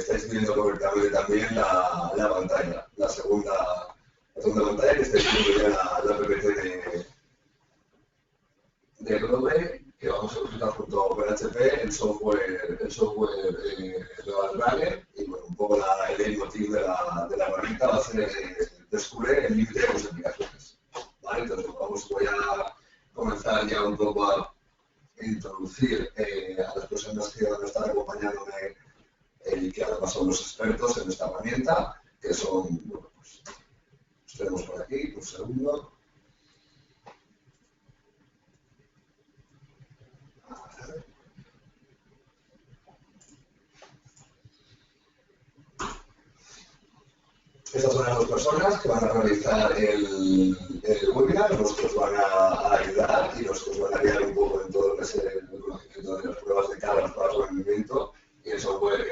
estáis viendo correctamente también la pantalla, la segunda pantalla que estáis viendo ya la PPT de Adobe, que vamos a utilizar junto con PHP, el software Runner, y bueno, un poco el leitmotiv de la herramienta va a ser descubre el límite de tus aplicaciones. ¿Vale? Entonces voy a comenzar ya un poco a introducir a las personas que van a estar acompañándome y que además son los expertos en esta herramienta, que son, bueno, pues, los tenemos por aquí, un segundo. Estas son las dos personas que van a realizar el webinar, los que os van a ayudar y los que os van a guiar un poco en todo lo que es el conocimiento de las pruebas de carga, las pruebas de rendimiento y el software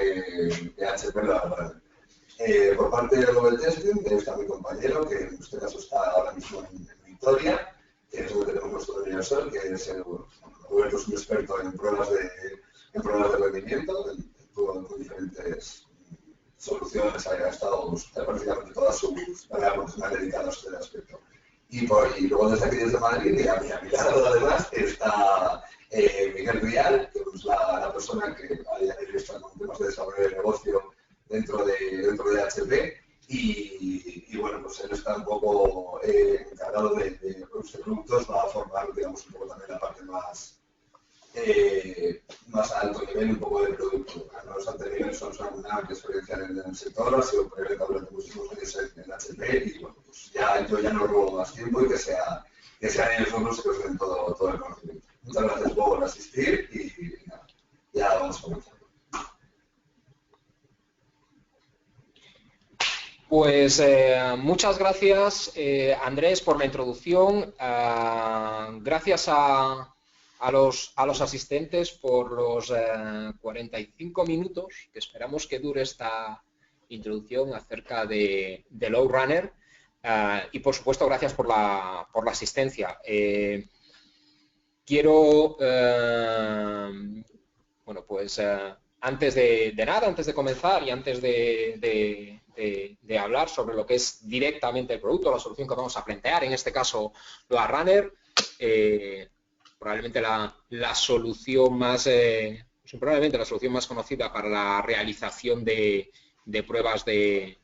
PHP para por parte de Global Testing está mi compañero, que en este caso está ahora mismo en Vitoria, que es donde tenemos nuestro universal, que es Roberto, es un experto en pruebas de rendimiento, con diferentes soluciones, ha estado prácticamente todas sus tareas profesionales dedicadas a este aspecto. Y luego desde aquí, desde Madrid, y a mi lado además, está Miguel Rial, que es la persona que está con temas de desarrollo de negocio dentro de HP, y bueno, pues él está un poco encargado de productos, va a formar, digamos, un poco también la parte más alto nivel, un poco de producto. Los altos niveles son una amplia experiencia en el sector, ha sido preventa durante muchísimos años en HP, y bueno, pues yo ya no robo más tiempo y que sean ellos mismos los que os den todo el conocimiento. Muchas gracias por asistir y nada, ya vamos a comenzar. Pues muchas gracias, Andrés, por la introducción. Gracias a los asistentes por los 45 minutos que esperamos que dure esta introducción acerca de Load Runner. Y, por supuesto, gracias por la asistencia. Quiero, bueno, pues antes de nada, antes de comenzar y antes de hablar sobre lo que es directamente el producto, la solución que vamos a plantear, en este caso Load Runner, probablemente la solución más conocida para la realización de pruebas de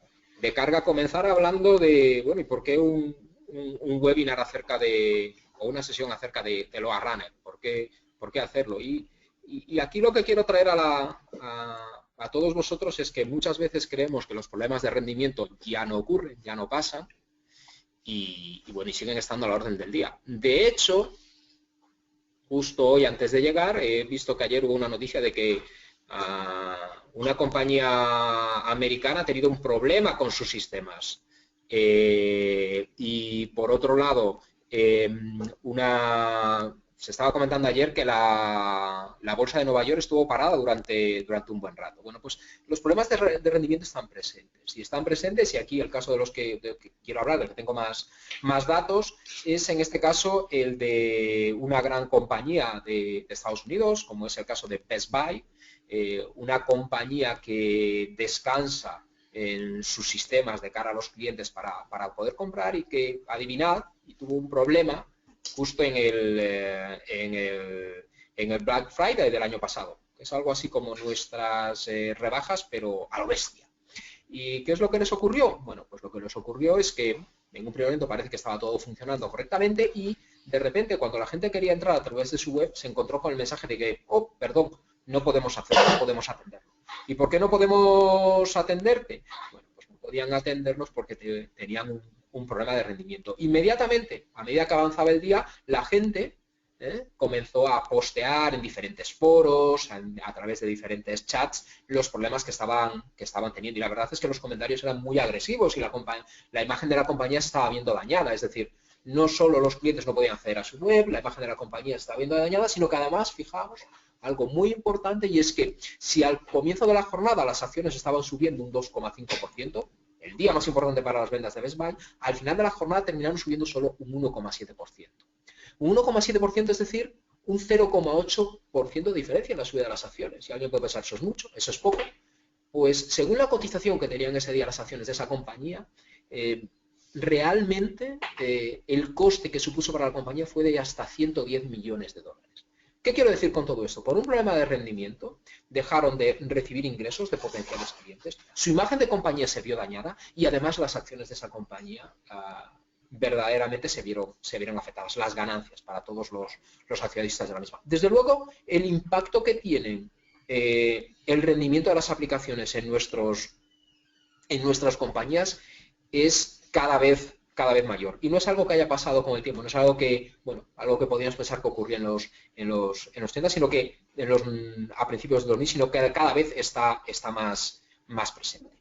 carga, comenzar hablando de, bueno, ¿y por qué un webinar acerca de, o una sesión acerca de Load Runner? ¿Por qué hacerlo? Y aquí lo que quiero traer a todos vosotros es que muchas veces creemos que los problemas de rendimiento ya no ocurren, ya no pasan, y bueno, y siguen estando a la orden del día. De hecho, justo hoy antes de llegar, he visto que ayer hubo una noticia de que una compañía americana ha tenido un problema con sus sistemas. Y por otro lado, se estaba comentando ayer que la bolsa de Nueva York estuvo parada durante un buen rato. Bueno, pues los problemas de rendimiento están presentes. Y aquí el caso de los que quiero hablar, del que tengo más datos, es en este caso el de una gran compañía de Estados Unidos, como es el caso de Best Buy, una compañía que descansa en sus sistemas de cara a los clientes para poder comprar, y que, adivinad, y tuvo un problema justo en el Black Friday del año pasado. Es algo así como nuestras rebajas, pero a lo bestia. ¿Y qué es lo que les ocurrió? Bueno, pues lo que les ocurrió es que en un primer momento parece que estaba todo funcionando correctamente, y de repente, cuando la gente quería entrar a través de su web, se encontró con el mensaje de que, oh, perdón, no podemos hacerlo, no podemos atenderlo. ¿Y por qué no podemos atenderte? Bueno, pues no podían atendernos porque tenían un problema de rendimiento. Inmediatamente, a medida que avanzaba el día, la gente comenzó a postear en diferentes foros, a través de diferentes chats, los problemas que estaban teniendo. Y la verdad es que los comentarios eran muy agresivos y la imagen de la compañía se estaba viendo dañada. Es decir, no solo los clientes no podían acceder a su web, la imagen de la compañía se estaba viendo dañada, sino que además, fijaos, algo muy importante, y es que si al comienzo de la jornada las acciones estaban subiendo un 2,5%, el día más importante para las ventas de Best Buy, al final de la jornada terminaron subiendo solo un 1,7%. Un 1,7%, es decir, un 0,8% de diferencia en la subida de las acciones. Y alguien puede pensar, ¿eso es mucho? ¿Eso es poco? pues según la cotización que tenían ese día las acciones de esa compañía, realmente el coste que supuso para la compañía fue de hasta 110 millones de dólares. ¿Qué quiero decir con todo esto? Por un problema de rendimiento, dejaron de recibir ingresos de potenciales clientes, su imagen de compañía se vio dañada y además las acciones de esa compañía verdaderamente se vieron afectadas, las ganancias para todos los accionistas de la misma. Desde luego, el impacto que tienen el rendimiento de las aplicaciones en nuestras compañías es cada vez mayor. Y no es algo que haya pasado con el tiempo, no es algo que, bueno, algo que podríamos pensar que ocurría en los 30, sino que a principios de 2000, sino que cada vez está más presente.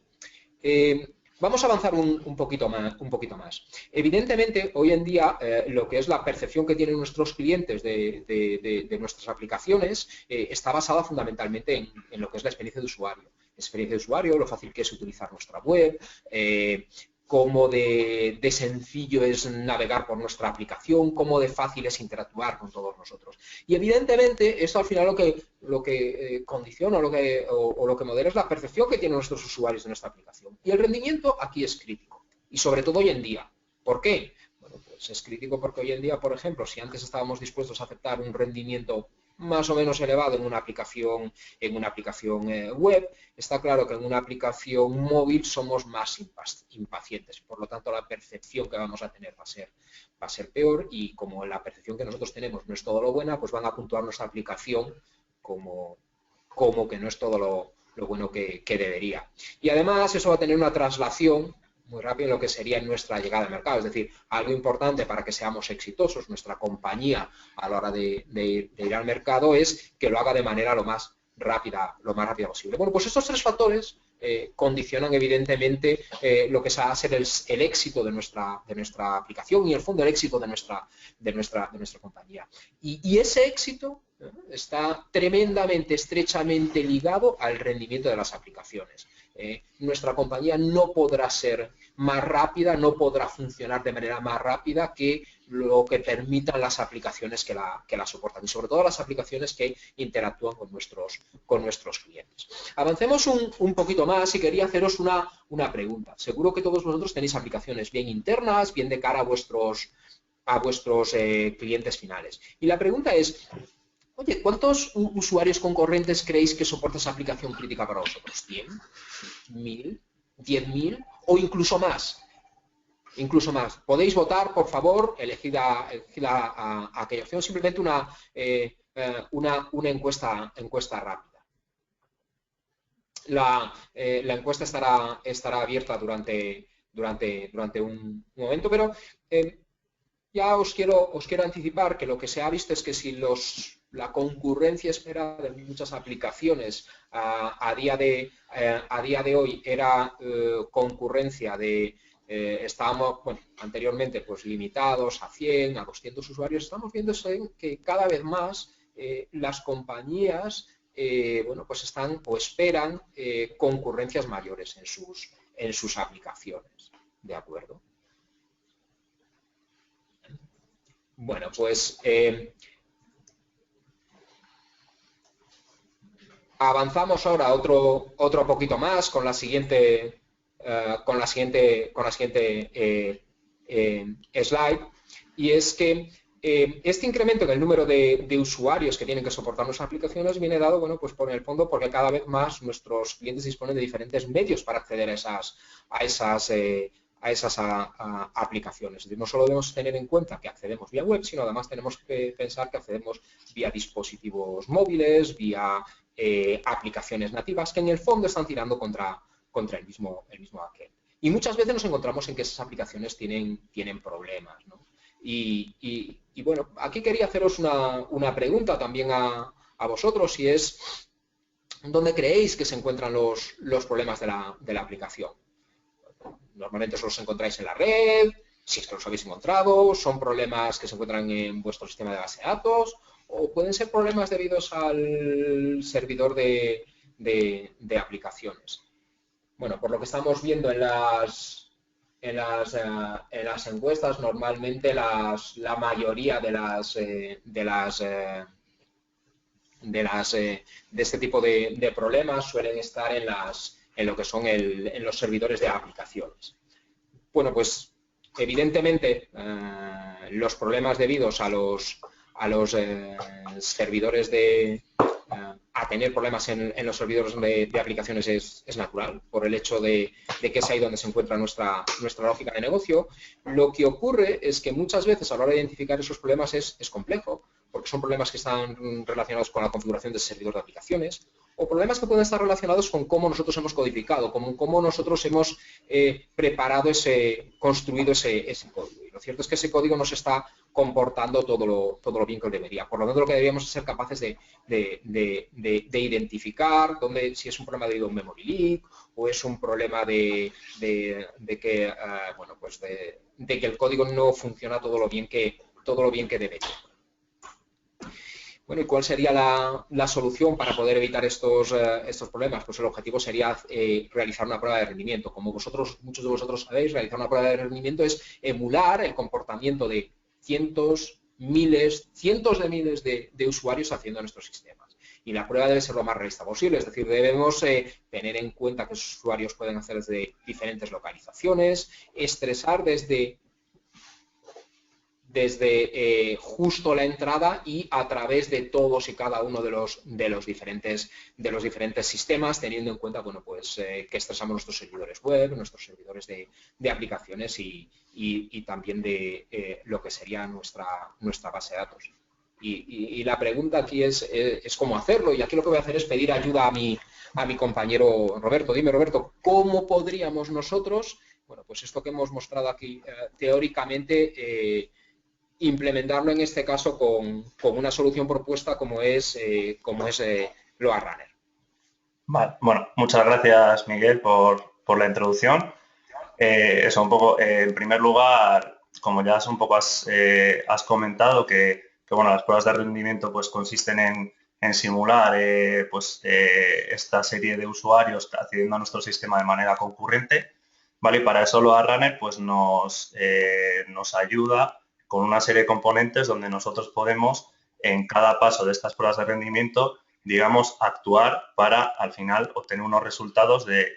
Vamos a avanzar un poquito más. Evidentemente, hoy en día, lo que es la percepción que tienen nuestros clientes de nuestras aplicaciones está basada fundamentalmente en lo que es la experiencia de usuario. Experiencia de usuario, lo fácil que es utilizar nuestra web, cómo de sencillo es navegar por nuestra aplicación, cómo de fácil es interactuar con todos nosotros. Y evidentemente esto al final lo que condiciona o lo que modela es la percepción que tienen nuestros usuarios de nuestra aplicación. Y el rendimiento aquí es crítico, y sobre todo hoy en día. ¿Por qué? Bueno, pues es crítico porque hoy en día, por ejemplo, si antes estábamos dispuestos a aceptar un rendimiento más o menos elevado en una aplicación web, está claro que en una aplicación móvil somos más impacientes. Por lo tanto, la percepción que vamos a tener va a ser peor, y como la percepción que nosotros tenemos no es todo lo buena, pues van a puntuar nuestra aplicación como que no es todo lo bueno que debería. Y además eso va a tener una traslación muy rápido en lo que sería nuestra llegada al mercado. Es decir, algo importante para que seamos exitosos, nuestra compañía a la hora de ir al mercado, es que lo haga de manera lo más rápida posible. Bueno, pues estos tres factores condicionan evidentemente lo que va a ser el éxito de nuestra aplicación y en el fondo el éxito de nuestra compañía. Y ese éxito está tremendamente, estrechamente ligado al rendimiento de las aplicaciones. Nuestra compañía no podrá ser más rápida, no podrá funcionar de manera más rápida que lo que permitan las aplicaciones que la soportan, y sobre todo las aplicaciones que interactúan con nuestros clientes. Avancemos un poquito más y quería haceros una pregunta. Seguro que todos vosotros tenéis aplicaciones bien internas, bien de cara a vuestros clientes finales. Y la pregunta es: oye, ¿cuántos usuarios concurrentes creéis que soporta esa aplicación crítica para vosotros? ¿100? ¿1000? ¿10.000? ¿O incluso más? Incluso más. Podéis votar, por favor, elegid aquella opción, simplemente una encuesta rápida. La encuesta estará abierta durante un momento, pero ya os quiero anticipar que lo que se ha visto es que si la concurrencia esperada de muchas aplicaciones a día de hoy era concurrencia de estábamos, bueno, anteriormente pues limitados a 100, a 200 usuarios, estamos viendo que cada vez más las compañías bueno, pues están o esperan concurrencias mayores en sus aplicaciones. ¿De acuerdo? Bueno, pues avanzamos ahora otro poquito más con la siguiente slide, y es que este incremento en el número de usuarios que tienen que soportar nuestras aplicaciones viene dado, bueno, pues por el fondo porque cada vez más nuestros clientes disponen de diferentes medios para acceder a esas aplicaciones. Es decir, no solo debemos tener en cuenta que accedemos vía web, sino además tenemos que pensar que accedemos vía dispositivos móviles, vía aplicaciones nativas que en el fondo están tirando contra el mismo backend. Y muchas veces nos encontramos en que esas aplicaciones tienen problemas, ¿no? Y bueno, aquí quería haceros una pregunta también a vosotros, y es: ¿dónde creéis que se encuentran los problemas de la aplicación? Normalmente os los encontráis en la red, si es que los habéis encontrado, son problemas que se encuentran en vuestro sistema de base de datos, o pueden ser problemas debidos al servidor de aplicaciones. Bueno, por lo que estamos viendo en las encuestas, normalmente la mayoría de este tipo de problemas suelen estar en en lo que son en los servidores de aplicaciones. Bueno, pues evidentemente los problemas debidos a los servidores a tener problemas en los servidores de aplicaciones es natural, por el hecho de que es ahí donde se encuentra nuestra lógica de negocio. Lo que ocurre es que muchas veces a la hora de identificar esos problemas es complejo, porque son problemas que están relacionados con la configuración del servidor de aplicaciones, o problemas que pueden estar relacionados con cómo nosotros hemos codificado, cómo nosotros hemos construido ese código. Y lo cierto es que ese código no se está comportando todo lo bien que debería. Por lo tanto, lo que deberíamos ser capaces de identificar si es un problema de un memory leak o es un problema de que el código no funciona todo lo bien que debería. Bueno, ¿y cuál sería la solución para poder evitar estos problemas? Pues el objetivo sería realizar una prueba de rendimiento. Como muchos de vosotros sabéis, realizar una prueba de rendimiento es emular el comportamiento de cientos de miles de usuarios haciendo nuestros sistemas. Y la prueba debe ser lo más realista posible, es decir, debemos tener en cuenta que los usuarios pueden hacer desde diferentes localizaciones, estresar desde justo la entrada y a través de todos y cada uno de los diferentes sistemas, teniendo en cuenta, bueno, pues que estresamos nuestros servidores web, nuestros servidores de aplicaciones y también de lo que sería nuestra base de datos. Y la pregunta aquí es cómo hacerlo, y aquí lo que voy a hacer es pedir ayuda a mi compañero Roberto. Dime, Roberto, ¿cómo podríamos nosotros, bueno, pues esto que hemos mostrado aquí teóricamente, implementarlo en este caso con una solución propuesta como es LoadRunner? Vale, bueno, muchas gracias, Miguel, por la introducción. Eso un poco, en primer lugar, como ya un poco has comentado, que bueno, las pruebas de rendimiento pues consisten en simular esta serie de usuarios accediendo a nuestro sistema de manera concurrente, ¿vale? Y para eso LoadRunner pues nos ayuda con una serie de componentes donde nosotros podemos, en cada paso de estas pruebas de rendimiento, digamos, actuar para, al final, obtener unos resultados de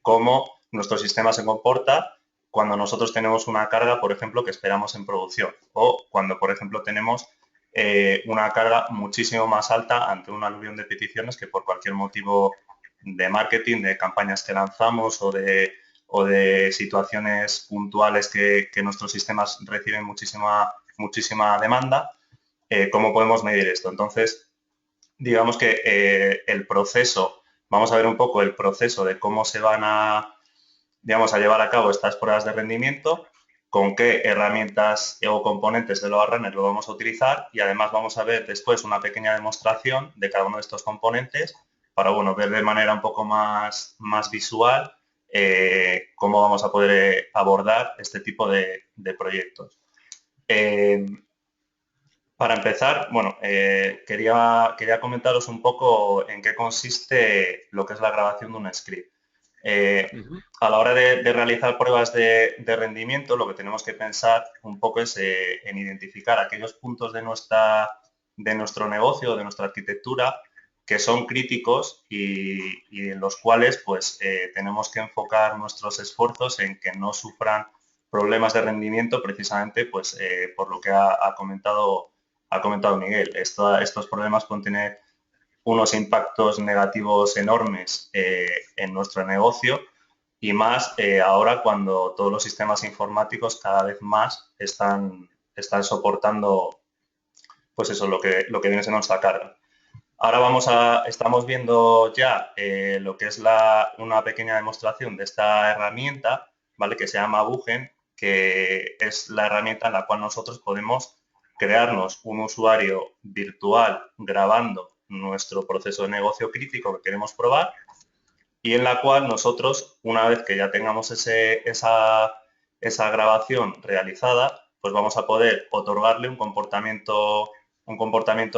cómo nuestro sistema se comporta cuando nosotros tenemos una carga, por ejemplo, que esperamos en producción, o cuando, por ejemplo, tenemos una carga muchísimo más alta ante un aluvión de peticiones que por cualquier motivo de marketing, de campañas que lanzamos o de situaciones puntuales que nuestros sistemas reciben muchísima demanda, ¿cómo podemos medir esto? Entonces, digamos que el proceso, vamos a ver un poco el proceso de cómo se van a llevar a cabo estas pruebas de rendimiento, con qué herramientas o componentes de LoadRunner lo vamos a utilizar, y además vamos a ver después una pequeña demostración de cada uno de estos componentes para, bueno, ver de manera un poco más visual cómo vamos a poder abordar este tipo de proyectos. Para empezar, bueno, quería comentaros un poco en qué consiste lo que es la grabación de un script. A la hora de realizar pruebas de rendimiento, lo que tenemos que pensar un poco es en identificar aquellos puntos de nuestro negocio, de nuestra arquitectura, que son críticos y en los cuales pues tenemos que enfocar nuestros esfuerzos en que no sufran problemas de rendimiento, precisamente pues por lo que ha comentado Miguel. Estos problemas pueden tener unos impactos negativos enormes en nuestro negocio, y más ahora cuando todos los sistemas informáticos cada vez más están soportando pues eso, lo que viene siendo nuestra carga. Ahora estamos viendo ya lo que es una pequeña demostración de esta herramienta, ¿vale? Que se llama Bugen, que es la herramienta en la cual nosotros podemos crearnos un usuario virtual grabando nuestro proceso de negocio crítico que queremos probar, y en la cual nosotros, una vez que ya tengamos esa grabación realizada, pues vamos a poder otorgarle un comportamiento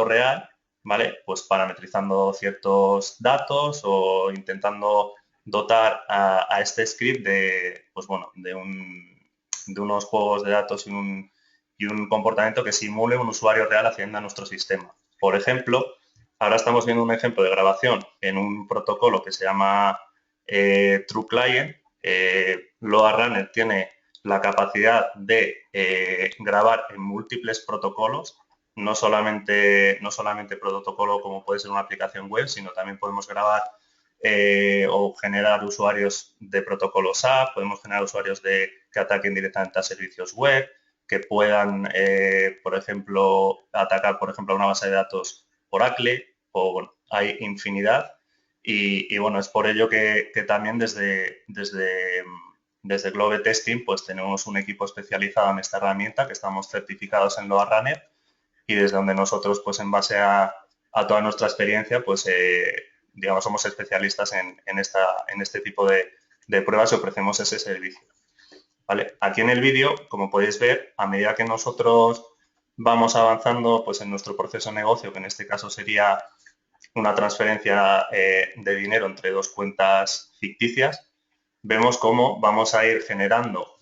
real, ¿vale? Pues parametrizando ciertos datos o intentando dotar a este script de unos juegos de datos y un comportamiento que simule un usuario real accediendo a nuestro sistema. Por ejemplo, ahora estamos viendo un ejemplo de grabación en un protocolo que se llama True Client, Load Runner tiene la capacidad de grabar en múltiples protocolos, no solamente protocolo como puede ser una aplicación web, sino también podemos grabar o generar usuarios de protocolos SAP, podemos generar usuarios que ataquen directamente a servicios web, que puedan, por ejemplo, atacar, por ejemplo, a una base de datos Oracle, o bueno, hay infinidad. Y bueno, es por ello que también desde Globe Testing pues tenemos un equipo especializado en esta herramienta, que estamos certificados en Load Runner, y desde donde nosotros, pues en base a toda nuestra experiencia, pues digamos, somos especialistas en este tipo de pruebas y ofrecemos ese servicio. ¿Vale? Aquí en el vídeo, como podéis ver, a medida que nosotros vamos avanzando pues, en nuestro proceso de negocio, que en este caso sería una transferencia de dinero entre dos cuentas ficticias, vemos cómo vamos a ir generando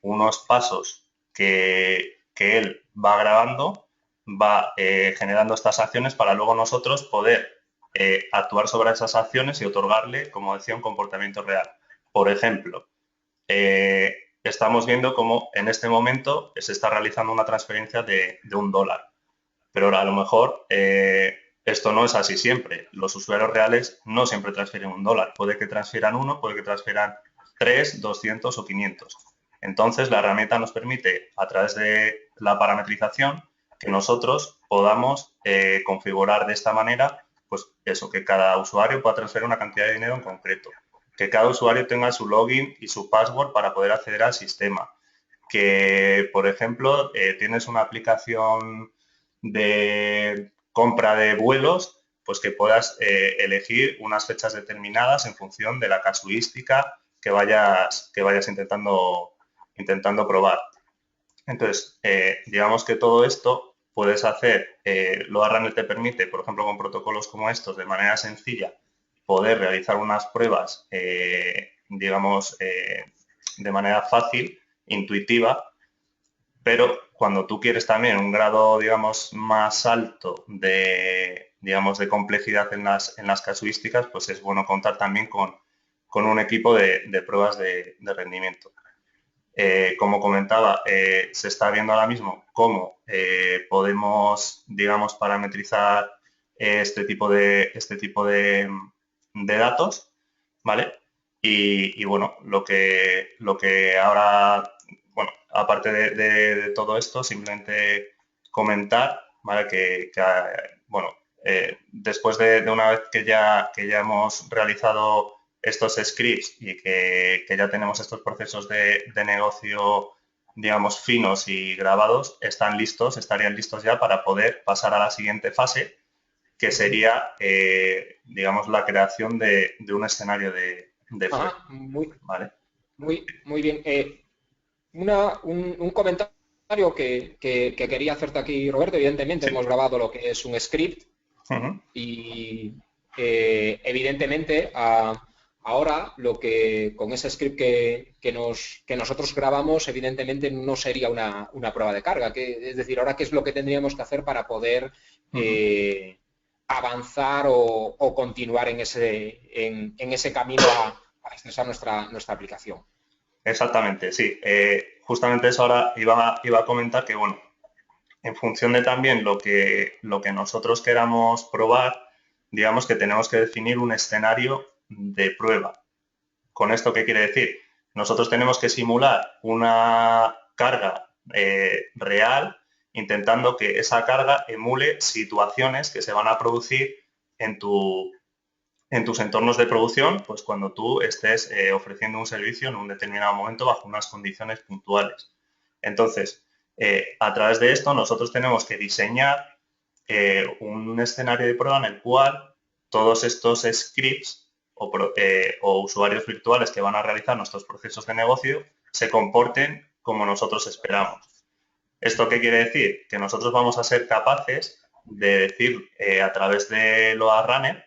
unos pasos que él va grabando, va generando estas acciones para luego nosotros poder actuar sobre esas acciones y otorgarle, como decía, un comportamiento real. Por ejemplo, estamos viendo cómo en este momento se está realizando una transferencia de $1, pero ahora a lo mejor esto no es así siempre. Los usuarios reales no siempre transfieren $1. Puede que transfieran 1, puede que transfieran 3, 200 o 500. Entonces, la herramienta nos permite, a través de la parametrización, que nosotros podamos configurar de esta manera, pues eso, que cada usuario pueda transferir una cantidad de dinero en concreto, que cada usuario tenga su login y su password para poder acceder al sistema, que, por ejemplo, tienes una aplicación de compra de vuelos, pues que puedas elegir unas fechas determinadas en función de la casuística que vayas intentando probar. Entonces, digamos que todo esto puedes hacer, Load Runner te permite, por ejemplo, con protocolos como estos, de manera sencilla, poder realizar unas pruebas, digamos, de manera fácil, intuitiva, pero cuando tú quieres también un grado, digamos, más alto de, digamos, de complejidad en las casuísticas, pues es bueno contar también con un equipo de pruebas de rendimiento. Como comentaba, se está viendo ahora mismo cómo podemos, digamos, parametrizar este tipo de datos, ¿vale? Y bueno, lo que ahora, bueno, aparte de todo esto, simplemente comentar, ¿vale? Bueno, después de una vez que ya hemos realizado estos scripts y que ya tenemos estos procesos de negocio, digamos, finos y grabados, estarían listos ya para poder pasar a la siguiente fase, que sería, digamos, la creación de un escenario de prueba. ¿Vale? Muy bien. Un comentario que quería hacerte aquí, Roberto. Evidentemente, sí, hemos grabado lo que es un script y evidentemente ahora lo que con ese script que nosotros grabamos, evidentemente no sería una prueba de carga. Es decir, ahora qué es lo que tendríamos que hacer para poder avanzar o continuar en ese camino a expresar nuestra aplicación. Exactamente, sí. Justamente eso ahora iba a comentar que, bueno, en función de también lo que nosotros queramos probar, digamos que tenemos que definir un escenario de prueba. ¿Con esto qué quiere decir? Nosotros tenemos que simular una carga real, intentando que esa carga emule situaciones que se van a producir en tus entornos de producción, pues cuando tú estés ofreciendo un servicio en un determinado momento bajo unas condiciones puntuales. Entonces, a través de esto nosotros tenemos que diseñar un escenario de prueba en el cual todos estos scripts o usuarios virtuales que van a realizar nuestros procesos de negocio se comporten como nosotros esperamos. ¿Esto qué quiere decir? Que nosotros vamos a ser capaces de decir a través de Load Runner,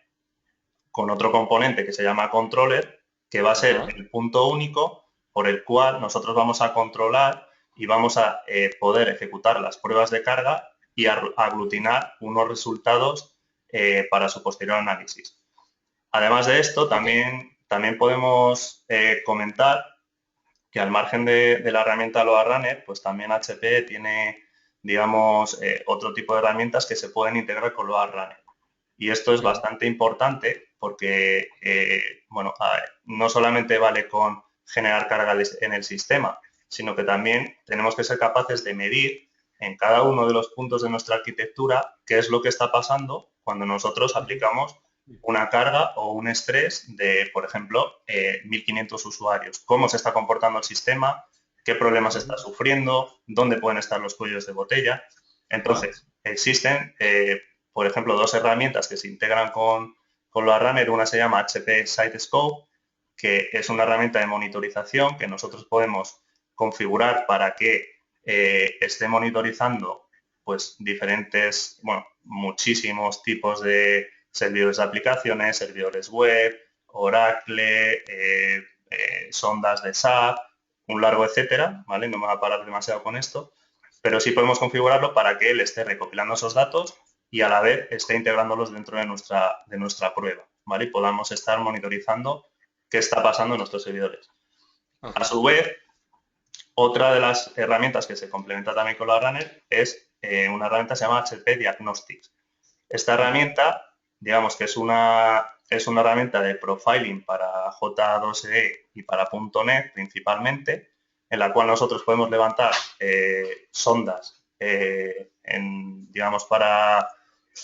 con otro componente que se llama controller, que va a ser el punto único por el cual nosotros vamos a controlar y vamos a poder ejecutar las pruebas de carga y aglutinar unos resultados para su posterior análisis. Además de esto, también también podemos comentar que al margen de la herramienta Load Runner, pues también HP tiene, digamos, otro tipo de herramientas que se pueden integrar con Load Runner. Y esto es bastante importante porque, bueno, no solamente vale con generar carga en el sistema, sino que también tenemos que ser capaces de medir en cada uno de los puntos de nuestra arquitectura qué es lo que está pasando cuando nosotros aplicamos una carga o un estrés de, por ejemplo, 1.500 usuarios. Cómo se está comportando el sistema, qué problemas está sufriendo, dónde pueden estar los cuellos de botella. Entonces, existen, por ejemplo, dos herramientas que se integran con Load Runner. Una se llama HP SiteScope, que es una herramienta de monitorización que nosotros podemos configurar para que esté monitorizando pues diferentes, bueno, muchísimos tipos de servidores de aplicaciones, servidores web, Oracle, sondas de SAP, un largo etcétera, ¿vale? No me voy a parar demasiado con esto, pero sí podemos configurarlo para que él esté recopilando esos datos y a la vez esté integrándolos dentro de nuestra prueba, ¿vale? Y podamos estar monitorizando qué está pasando en nuestros servidores. A su vez, otra de las herramientas que se complementa también con la Runner es una herramienta que se llama HP Diagnostics. Esta herramienta, digamos que es una herramienta de profiling para J2EE y para .NET principalmente, en la cual nosotros podemos levantar sondas, digamos,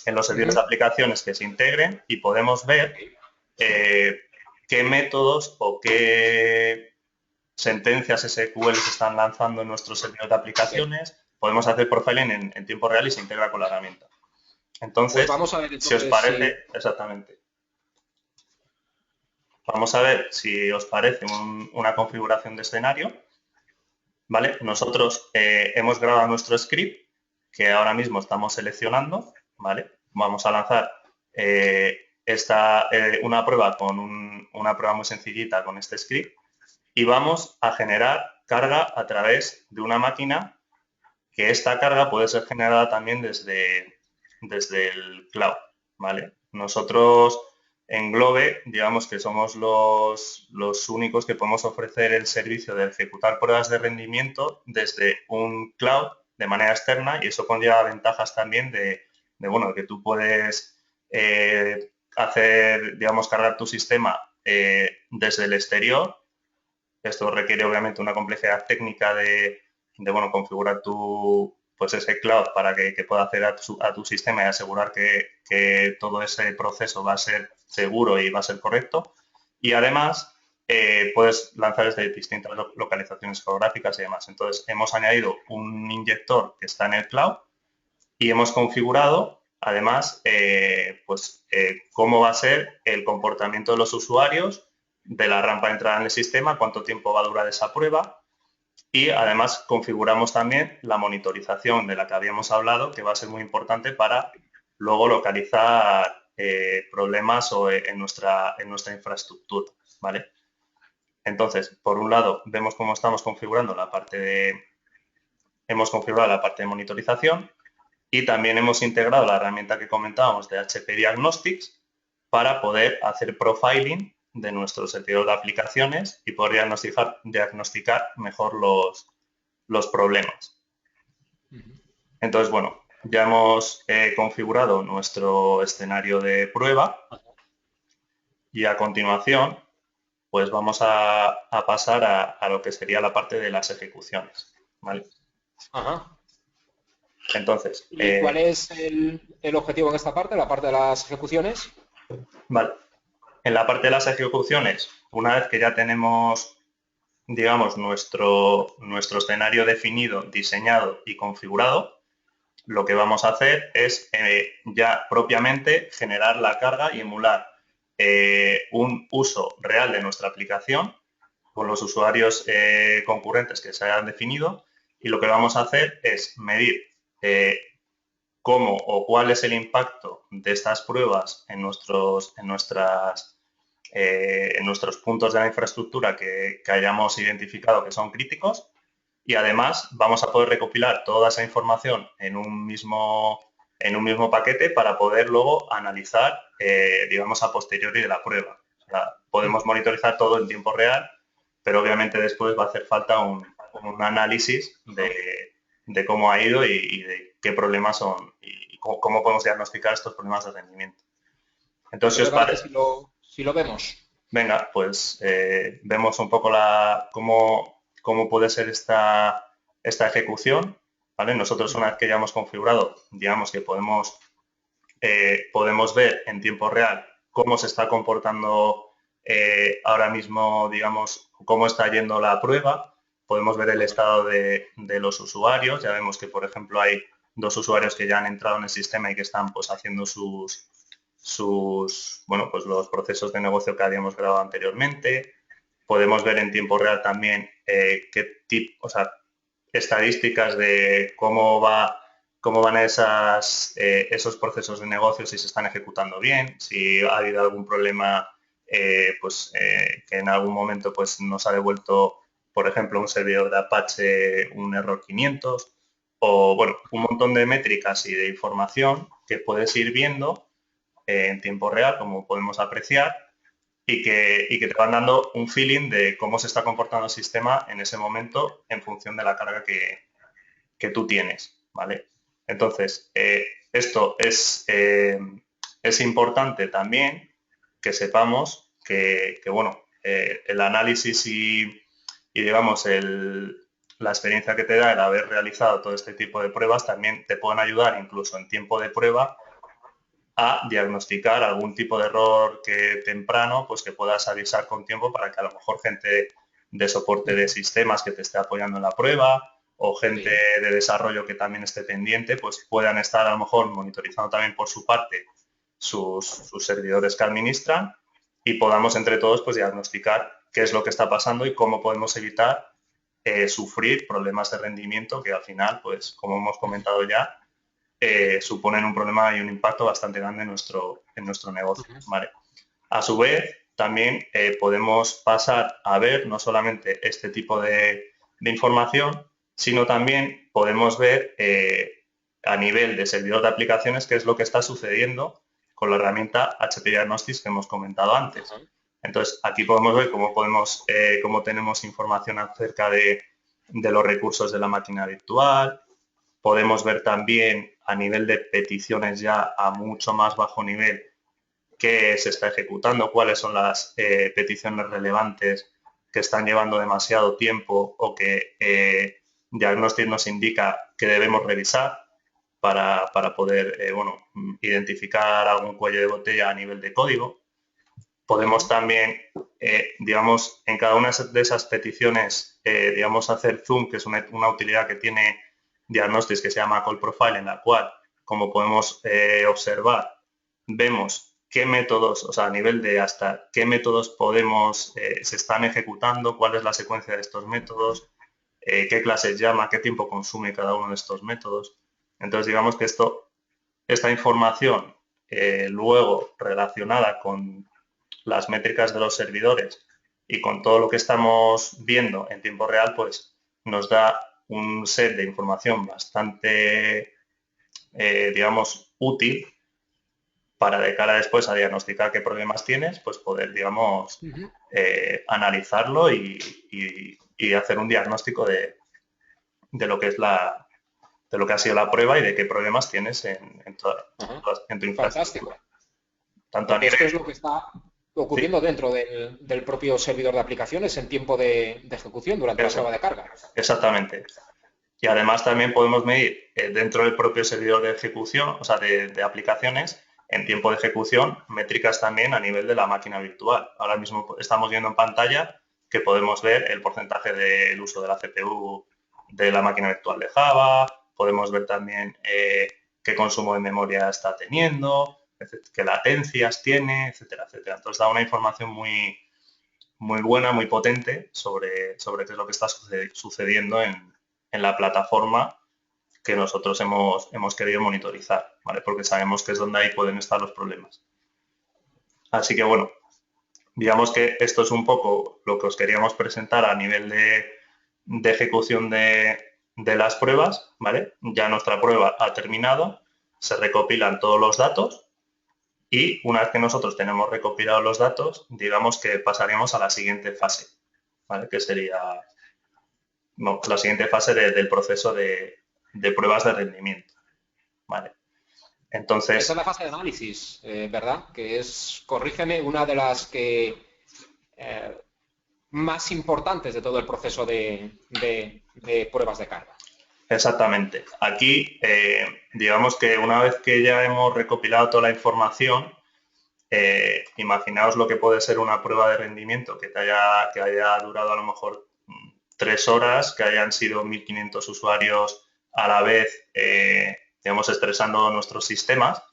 en los servidores de aplicaciones que se integren y podemos ver qué métodos o qué sentencias SQL se están lanzando en nuestros servidores de aplicaciones. Podemos hacer profiling en tiempo real y se integra con la herramienta. Entonces, pues vamos a ver, si os parece, exactamente. Vamos a ver si os parece una configuración de escenario. ¿Vale? Nosotros hemos grabado nuestro script, que ahora mismo estamos seleccionando, ¿vale? Vamos a lanzar una prueba una prueba muy sencillita con este script y vamos a generar carga a través de una máquina, que esta carga puede ser generada también desde el cloud, ¿vale? Nosotros en Globe, digamos que somos los únicos que podemos ofrecer el servicio de ejecutar pruebas de rendimiento desde un cloud de manera externa, y eso conlleva ventajas también bueno, que tú puedes cargar tu sistema desde el exterior. Esto requiere obviamente una complejidad técnica de configurar ese cloud para que pueda acceder a tu sistema y asegurar que todo ese proceso va a ser seguro y va a ser correcto. Y además puedes lanzar desde distintas localizaciones geográficas y demás. Entonces hemos añadido un inyector que está en el cloud y hemos configurado además cómo va a ser el comportamiento de los usuarios de la rampa de entrada en el sistema, cuánto tiempo va a durar esa prueba. Y además configuramos también la monitorización de la que habíamos hablado, que va a ser muy importante para luego localizar problemas en nuestra infraestructura, ¿vale? Entonces, por un lado, vemos cómo estamos configurando hemos configurado la parte de monitorización y también hemos integrado la herramienta que comentábamos de HP Diagnostics para poder hacer profiling de nuestro servidor de aplicaciones y poder diagnosticar mejor los problemas. Entonces, bueno, ya hemos configurado nuestro escenario de prueba y a continuación, pues vamos a pasar a lo que sería la parte de las ejecuciones, ¿vale? Ajá. Entonces, ¿y cuál es el objetivo en esta parte, la parte de las ejecuciones? Vale. En la parte de las ejecuciones, una vez que ya tenemos, digamos, nuestro escenario definido, diseñado y configurado, lo que vamos a hacer es ya propiamente generar la carga y emular un uso real de nuestra aplicación con los usuarios concurrentes que se hayan definido, y lo que vamos a hacer es medir cómo o cuál es el impacto de estas pruebas en nuestros puntos de la infraestructura que hayamos identificado que son críticos, y además vamos a poder recopilar toda esa información en un mismo paquete para poder luego analizar, digamos, a posteriori de la prueba. O sea, podemos monitorizar todo en tiempo real, pero obviamente después va a hacer falta un análisis de cómo ha ido y de qué problemas son y cómo podemos diagnosticar estos problemas de rendimiento. Entonces, si os parece, si lo vemos. Venga, pues vemos un poco cómo puede ser esta ejecución, ¿vale? Nosotros una vez que ya hemos configurado, digamos que podemos ver en tiempo real cómo se está comportando ahora mismo, digamos, cómo está yendo la prueba. Podemos ver el estado de los usuarios. Ya vemos que, por ejemplo, hay 2 usuarios que ya han entrado en el sistema y que están pues haciendo bueno, pues los procesos de negocio que habíamos grabado anteriormente. Podemos ver en tiempo real también estadísticas de cómo van esos procesos de negocio, si se están ejecutando bien, si ha habido algún problema, que en algún momento pues nos ha devuelto, por ejemplo, un servidor de Apache un error 500, o bueno, un montón de métricas y de información que puedes ir viendo en tiempo real, como podemos apreciar, y que te van dando un feeling de cómo se está comportando el sistema en ese momento en función de la carga que tú tienes, ¿vale? Entonces, esto es importante también que sepamos que bueno, el análisis y digamos, la experiencia que te da el haber realizado todo este tipo de pruebas también te pueden ayudar incluso en tiempo de prueba a diagnosticar algún tipo de error temprano, pues que puedas avisar con tiempo para que a lo mejor gente de soporte de sistemas que te esté apoyando en la prueba o gente de desarrollo que también esté pendiente, pues puedan estar a lo mejor monitorizando también por su parte sus servidores que administran y podamos entre todos pues diagnosticar qué es lo que está pasando y cómo podemos evitar sufrir problemas de rendimiento que al final, pues como hemos comentado ya, suponen un problema y un impacto bastante grande en nuestro negocio. ¿Vale? A su vez, también podemos pasar a ver no solamente este tipo de información, sino también podemos ver a nivel de servidor de aplicaciones qué es lo que está sucediendo con la herramienta HP Diagnostics que hemos comentado antes. Entonces, aquí podemos ver cómo tenemos información acerca de los recursos de la máquina virtual. Podemos ver también a nivel de peticiones ya a mucho más bajo nivel qué se está ejecutando, cuáles son las peticiones relevantes que están llevando demasiado tiempo o que Diagnostics nos indica que debemos revisar para poder identificar algún cuello de botella a nivel de código. Podemos también, digamos, en cada una de esas peticiones, hacer zoom, que es una utilidad que tiene Diagnostics que se llama Call Profile, en la cual, como podemos observar, vemos qué métodos, o sea, a nivel de hasta qué métodos se están ejecutando, cuál es la secuencia de estos métodos, qué clases llama, qué tiempo consume cada uno de estos métodos. Entonces, digamos que esta información luego relacionada con las métricas de los servidores y con todo lo que estamos viendo en tiempo real, pues nos da un set de información bastante, útil para de cara después a diagnosticar qué problemas tienes, pues poder, analizarlo y hacer un diagnóstico de lo que es de lo que ha sido la prueba y de qué problemas tienes en tu infraestructura. Fantástico. Tanto a nivel... Esto es lo que está ocurriendo dentro del propio servidor de aplicaciones en tiempo de ejecución durante la prueba de carga. Exactamente. Y además también podemos medir dentro del propio servidor de ejecución, o sea, de aplicaciones, en tiempo de ejecución, métricas también a nivel de la máquina virtual. Ahora mismo estamos viendo en pantalla que podemos ver el porcentaje del uso de la CPU de la máquina virtual de Java, podemos ver también qué consumo de memoria está teniendo, qué latencias tiene, etcétera, etcétera. Entonces da una información muy, muy buena, muy potente sobre qué es lo que está sucediendo en la plataforma que nosotros hemos querido monitorizar, ¿vale? Porque sabemos que es donde ahí pueden estar los problemas. Así que bueno, digamos que esto es un poco lo que os queríamos presentar a nivel de ejecución de las pruebas, ¿vale? Ya nuestra prueba ha terminado, se recopilan todos los datos Y una vez que nosotros tenemos recopilados los datos, digamos que pasaríamos a la siguiente fase, ¿vale? Que sería la siguiente fase del proceso de pruebas de rendimiento, ¿vale? Esa Entonces, es la fase de análisis, ¿verdad? Que es, corrígeme, una de las que más importantes de todo el proceso de pruebas de carga. exactamente. Aquí, digamos que una vez que ya hemos recopilado toda la información, imaginaos lo que puede ser una prueba de rendimiento que haya durado a lo mejor 3 horas, que hayan sido 1.500 usuarios a la vez, digamos, estresando nuestros sistemas.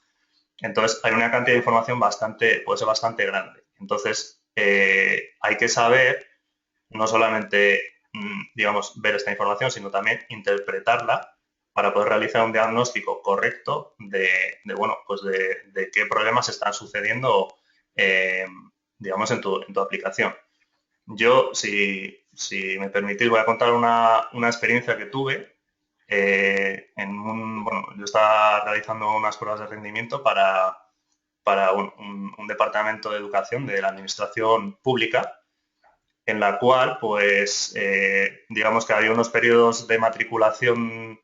Entonces, hay una cantidad de información puede ser bastante grande. Entonces, hay que saber no solamente, digamos, ver esta información, sino también interpretarla para poder realizar un diagnóstico correcto bueno, pues de qué problemas están sucediendo, digamos, en tu aplicación. Yo, si me permitís, voy a contar una experiencia que tuve. Bueno, yo estaba realizando unas pruebas de rendimiento para un departamento de educación de la administración pública, en la cual, pues, digamos que había unos periodos de matriculación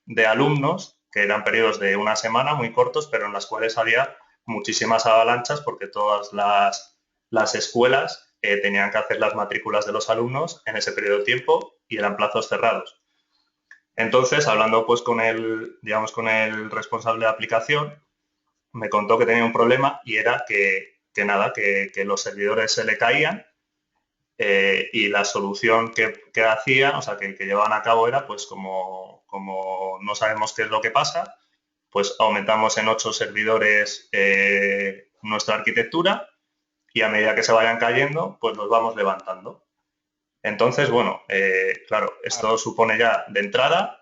de alumnos, que eran periodos de una semana muy cortos, pero en las cuales había muchísimas avalanchas porque todas las escuelas tenían que hacer las matrículas de los alumnos en ese periodo de tiempo y eran plazos cerrados. Entonces, hablando pues digamos, con el responsable de aplicación, me contó que tenía un problema y era que los servidores se le caían, y la solución que hacía, o sea, que llevaban a cabo era, pues como no sabemos qué es lo que pasa, pues aumentamos en 8 servidores nuestra arquitectura y a medida que se vayan cayendo, pues los vamos levantando. Entonces, bueno, claro, esto supone ya de entrada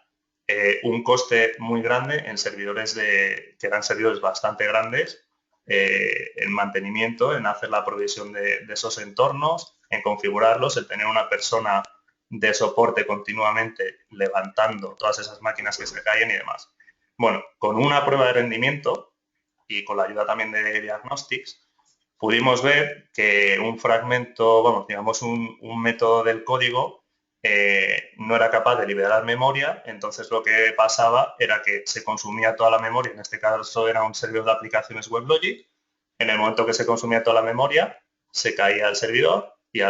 un coste muy grande en servidores que eran servidores bastante grandes, en mantenimiento, en hacer la provisión de esos entornos, en configurarlos, el tener una persona de soporte continuamente levantando todas esas máquinas que se caen y demás. Bueno, con una prueba de rendimiento y con la ayuda también de Diagnostics, pudimos ver que un fragmento, vamos, digamos un método del código no era capaz de liberar memoria, entonces lo que pasaba era que se consumía toda la memoria, en este caso era un servidor de aplicaciones WebLogic, en el momento que se consumía toda la memoria, se caía el servidor y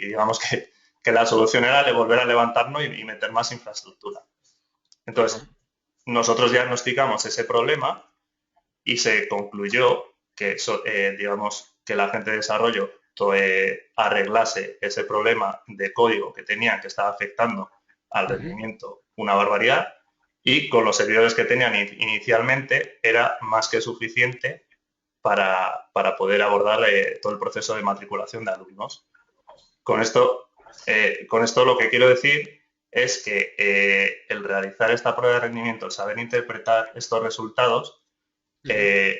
digamos que la solución era volver a levantarnos y meter más infraestructura. Entonces, nosotros diagnosticamos ese problema y se concluyó que, digamos, que la gente de desarrollo arreglase ese problema de código que tenían, que estaba afectando al rendimiento una barbaridad, y con los servidores que tenían inicialmente era más que suficiente para poder abordar todo el proceso de matriculación de alumnos. Con esto lo que quiero decir es que el realizar esta prueba de rendimiento, el saber interpretar estos resultados,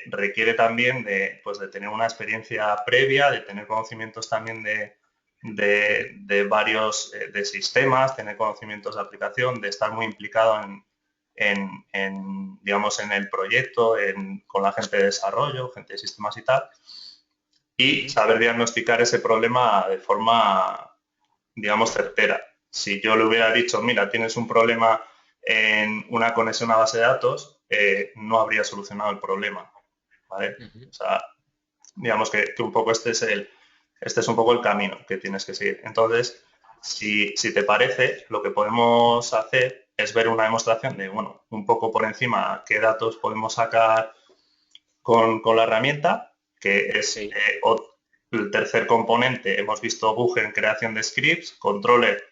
requiere también pues, de tener una experiencia previa, de tener conocimientos también de varios de sistemas, tener conocimientos de aplicación, de estar muy implicado digamos, en el proyecto, con la gente de desarrollo, gente de sistemas y tal, y saber diagnosticar ese problema de forma, digamos, certera. Si yo le hubiera dicho, mira, tienes un problema en una conexión a base de datos, no habría solucionado el problema, ¿vale? O sea, digamos que un poco este es un poco el camino que tienes que seguir. Entonces, si te parece, lo que podemos hacer es ver una demostración de, bueno, un poco por encima qué datos podemos sacar con la herramienta, que es el tercer componente. Hemos visto bug en creación de scripts, controller,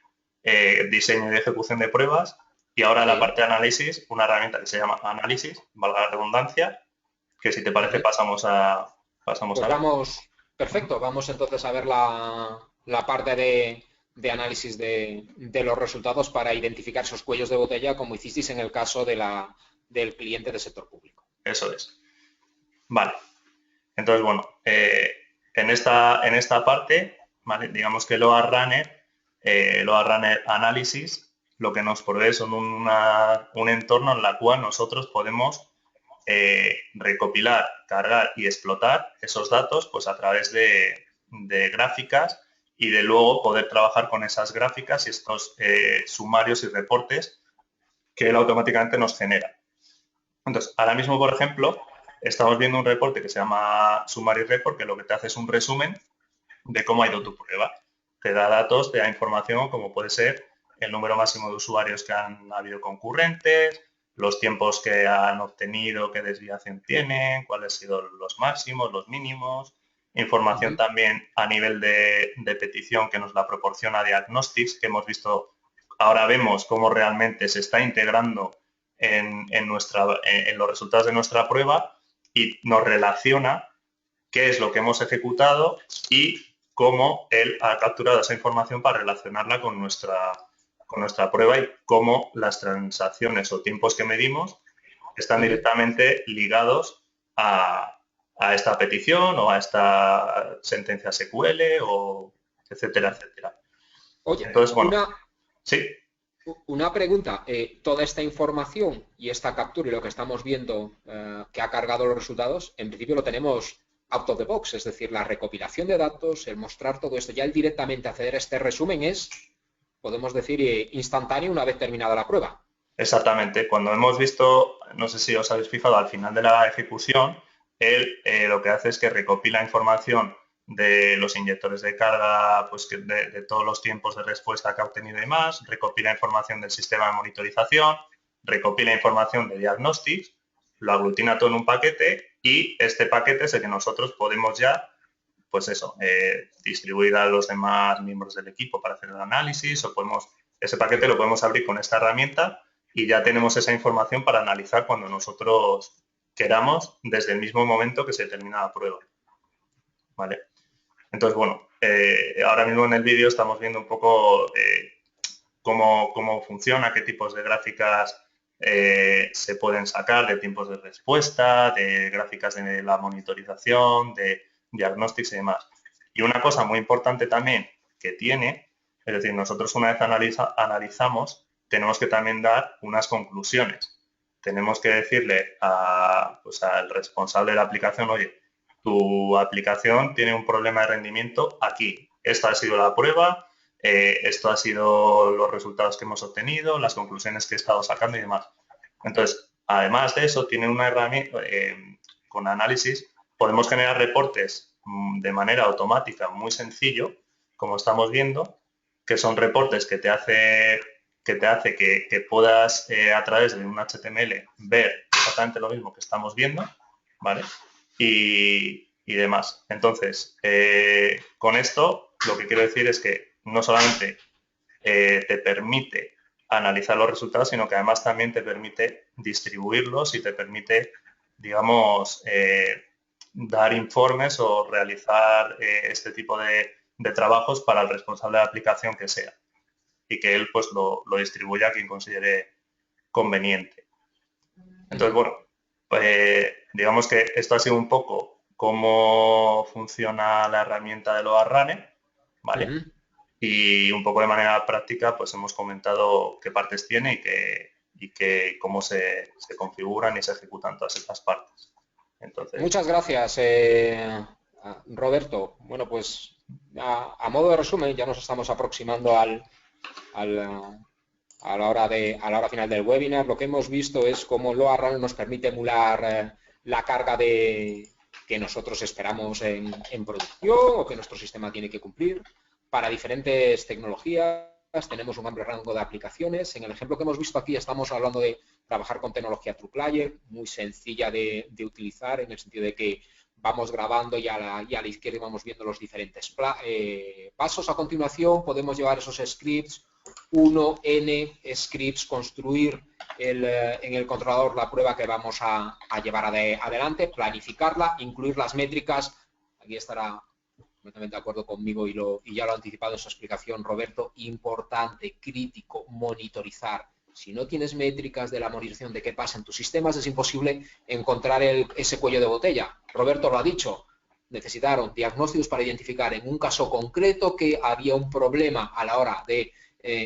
diseño y ejecución de pruebas, y ahora la parte de análisis, una herramienta que se llama análisis, valga la redundancia, que si te parece pasamos a pues ver. vamos, perfecto, vamos entonces a ver la parte de análisis de los resultados para identificar esos cuellos de botella, como hicisteis en el caso del cliente del sector público. Eso es. Vale. Entonces, bueno, en esta parte, ¿vale? Digamos que Load Runner Analysis lo que nos provee son un entorno en el cual nosotros podemos recopilar, cargar y explotar esos datos pues a través de gráficas y de luego poder trabajar con esas gráficas y estos sumarios y reportes que él automáticamente nos genera. Entonces, ahora mismo, por ejemplo, estamos viendo un reporte que se llama Summary Report, que lo que te hace es un resumen de cómo ha ido tu prueba. Te da datos, te da información, como puede ser el número máximo de usuarios que han habido concurrentes, los tiempos que han obtenido, qué desviación tienen, cuáles han sido los máximos, los mínimos, información también a nivel de petición que nos la proporciona Diagnostics, que hemos visto, ahora vemos cómo realmente se está integrando en los resultados de nuestra prueba y nos relaciona qué es lo que hemos ejecutado y cómo él ha capturado esa información para relacionarla con nuestra prueba y cómo las transacciones o tiempos que medimos están directamente ligados a esta petición o a esta sentencia SQL o etcétera, etcétera. Oye, entonces, bueno, sí. Una pregunta, toda esta información y esta captura y lo que estamos viendo que ha cargado los resultados, en principio lo tenemos out of the box, es decir, la recopilación de datos, el mostrar todo esto, ya el directamente acceder a este resumen es, podemos decir, instantáneo una vez terminada la prueba. Exactamente, cuando hemos visto, no sé si os habéis fijado, al final de la ejecución, él lo que hace es que recopila información de los inyectores de carga, pues de todos los tiempos de respuesta que ha obtenido y más, recopila información del sistema de monitorización, recopila información de Diagnostics, lo aglutina todo en un paquete y este paquete es el que nosotros podemos ya, pues eso, distribuir a los demás miembros del equipo para hacer el análisis o ese paquete lo podemos abrir con esta herramienta y ya tenemos esa información para analizar cuando nosotros queramos desde el mismo momento que se termina la prueba. ¿Vale? Entonces, bueno, ahora mismo en el vídeo estamos viendo un poco cómo funciona, qué tipos de gráficas se pueden sacar, de tiempos de respuesta, de gráficas de la monitorización, de diagnósticos y demás. Y una cosa muy importante también que tiene, es decir, nosotros una vez analizamos, tenemos que también dar unas conclusiones. Tenemos que decirle al responsable de la aplicación, oye, tu aplicación tiene un problema de rendimiento aquí. Esta ha sido la prueba, esto ha sido los resultados que hemos obtenido, las conclusiones que he estado sacando y demás. Entonces, además de eso, tiene una herramienta, con análisis, podemos generar reportes de manera automática muy sencillo, como estamos viendo, que son reportes que te hace que puedas a través de un HTML ver exactamente lo mismo que estamos viendo, ¿vale? Y demás. Entonces, con esto lo que quiero decir es que no solamente te permite analizar los resultados, sino que además también te permite distribuirlos y te permite, digamos, dar informes o realizar este tipo de trabajos para el responsable de la aplicación que sea y que él pues lo distribuya a quien considere conveniente. Entonces, bueno, digamos que esto ha sido un poco cómo funciona la herramienta de Load Runner, ¿vale? Y un poco de manera práctica, pues hemos comentado qué partes tiene y cómo se configuran y se ejecutan todas estas partes. Entonces, muchas gracias, Roberto. Bueno, pues a modo de resumen, ya nos estamos aproximando a la hora final del webinar. Lo que hemos visto es cómo Load Runner nos permite emular la carga que nosotros esperamos en producción o que nuestro sistema tiene que cumplir para diferentes tecnologías. Tenemos un amplio rango de aplicaciones. En el ejemplo que hemos visto aquí estamos hablando de trabajar con tecnología TruePlayer, muy sencilla de utilizar en el sentido de que vamos grabando y a la izquierda vamos viendo los diferentes pasos. A continuación podemos llevar esos scripts, 1N scripts, construir en el controlador la prueba que vamos a llevar adelante, planificarla, incluir las métricas. Aquí estará completamente de acuerdo conmigo y ya lo ha anticipado en su explicación Roberto, importante, crítico, monitorizar. Si no tienes métricas de la monitorización de qué pasa en tus sistemas, es imposible encontrar ese cuello de botella. Roberto lo ha dicho, necesitaron diagnósticos para identificar en un caso concreto que había un problema a la hora de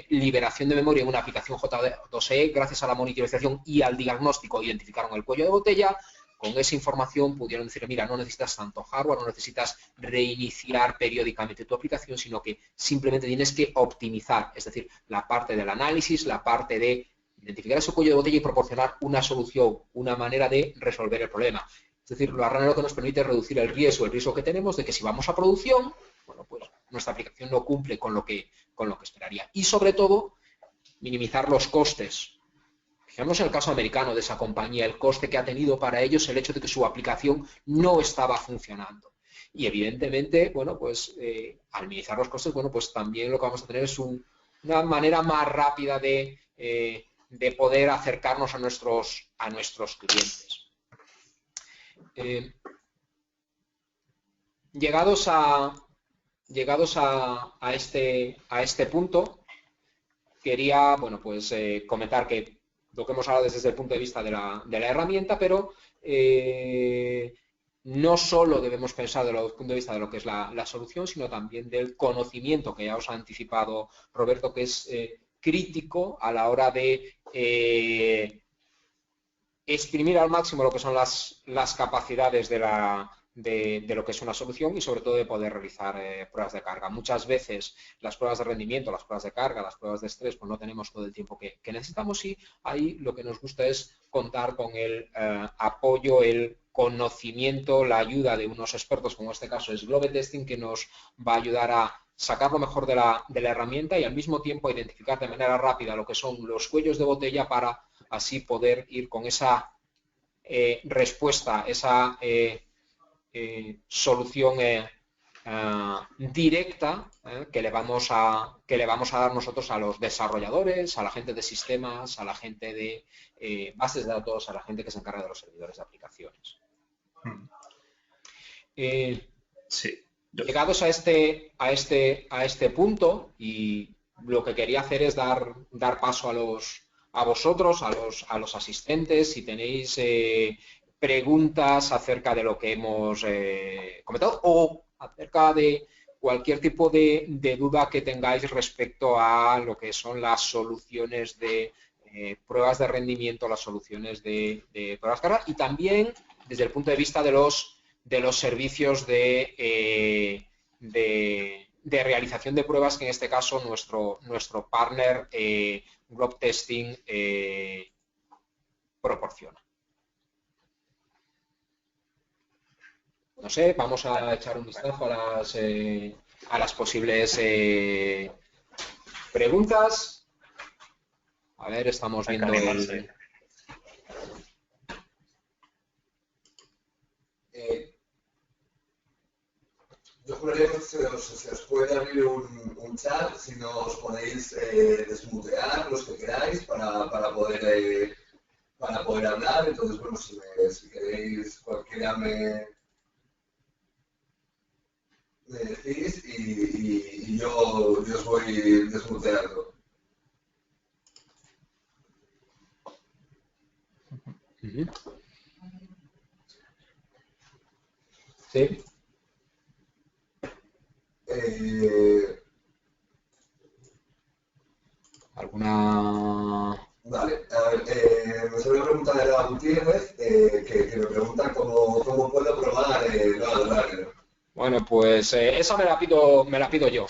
liberación de memoria en una aplicación J2E, gracias a la monitorización y al diagnóstico, identificaron el cuello de botella. Con esa información pudieron decir, mira, no necesitas tanto hardware, no necesitas reiniciar periódicamente tu aplicación, sino que simplemente tienes que optimizar, es decir, la parte del análisis, la parte de identificar ese cuello de botella y proporcionar una solución, una manera de resolver el problema. Es decir, lo Runner lo que nos permite es reducir el riesgo que tenemos de que si vamos a producción, bueno, pues nuestra aplicación no cumple con lo que esperaría. Y sobre todo, minimizar los costes. Fijemos en el caso americano de esa compañía, el coste que ha tenido para ellos el hecho de que su aplicación no estaba funcionando. Y evidentemente, bueno, pues al minimizar los costes, bueno, pues también lo que vamos a tener es una manera más rápida de poder acercarnos a nuestros clientes. Llegados a este punto, quería, bueno, pues comentar que lo que hemos hablado es desde el punto de vista de la herramienta, pero no solo debemos pensar desde el punto de vista de lo que es la solución, sino también del conocimiento, que ya os ha anticipado Roberto, que es crítico a la hora de exprimir al máximo lo que son las capacidades de lo que es una solución y sobre todo de poder realizar pruebas de carga. Muchas veces las pruebas de rendimiento, las pruebas de carga, las pruebas de estrés, pues no tenemos todo el tiempo que necesitamos y ahí lo que nos gusta es contar con el apoyo, el conocimiento, la ayuda de unos expertos, como en este caso es Globe Testing, que nos va a ayudar a sacar lo mejor de la herramienta y al mismo tiempo identificar de manera rápida lo que son los cuellos de botella para así poder ir con esa respuesta, esa solución directa que le vamos a dar nosotros a los desarrolladores, a la gente de sistemas, a la gente de bases de datos, a la gente que se encarga de los servidores de aplicaciones. Sí. Llegados a este punto, y lo que quería hacer es dar paso a vosotros, a los asistentes, si tenéis preguntas acerca de lo que hemos comentado o acerca de cualquier tipo de duda que tengáis respecto a lo que son las soluciones de pruebas de rendimiento, las soluciones de pruebas de carga y también desde el punto de vista de los servicios de realización de pruebas que en este caso nuestro partner Globe Testing proporciona. No sé, vamos a echar un vistazo a las posibles preguntas. A ver, estamos viendo yo juraría que se os puede abrir un chat si nos podéis desmutear los que queráis para poder hablar. Entonces, bueno, si queréis cualquiera me decís y yo os voy desmuteando. Sí. ¿Alguna? Vale, a ver, me sale una pregunta de la Gutiérrez que me pregunta cómo puedo probar Load Runner. Bueno, pues esa me la pido yo.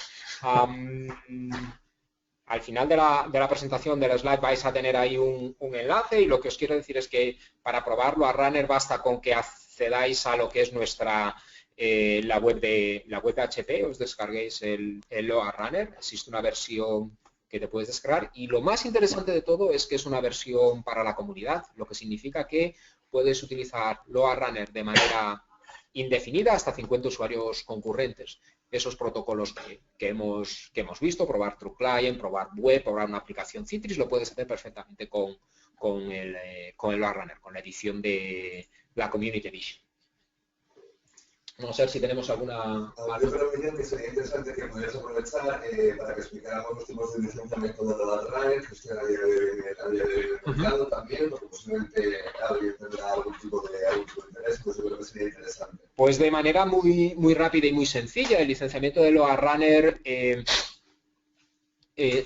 Al final de la presentación del slide vais a tener ahí un enlace y lo que os quiero decir es que para probarlo a Runner basta con que accedáis a lo que es la web de HP, os descarguéis el Load Runner, existe una versión que te puedes descargar y lo más interesante de todo es que es una versión para la comunidad, lo que significa que puedes utilizar Load Runner de manera indefinida hasta 50 usuarios concurrentes. Esos protocolos que hemos visto, probar True Client, probar web, probar una aplicación Citrix, lo puedes hacer perfectamente con el Load Runner, con la edición de la Community Edition. Vamos a ver si tenemos alguna... Yo creo que sería interesante que pudieras aprovechar para que explicáramos los tipos de licenciamiento de Load Runner, que usted había de mercado también, porque posiblemente alguien tendrá algún tipo de interés, pues yo creo que sería interesante. Pues de manera muy rápida y muy sencilla, el licenciamiento de Load Runner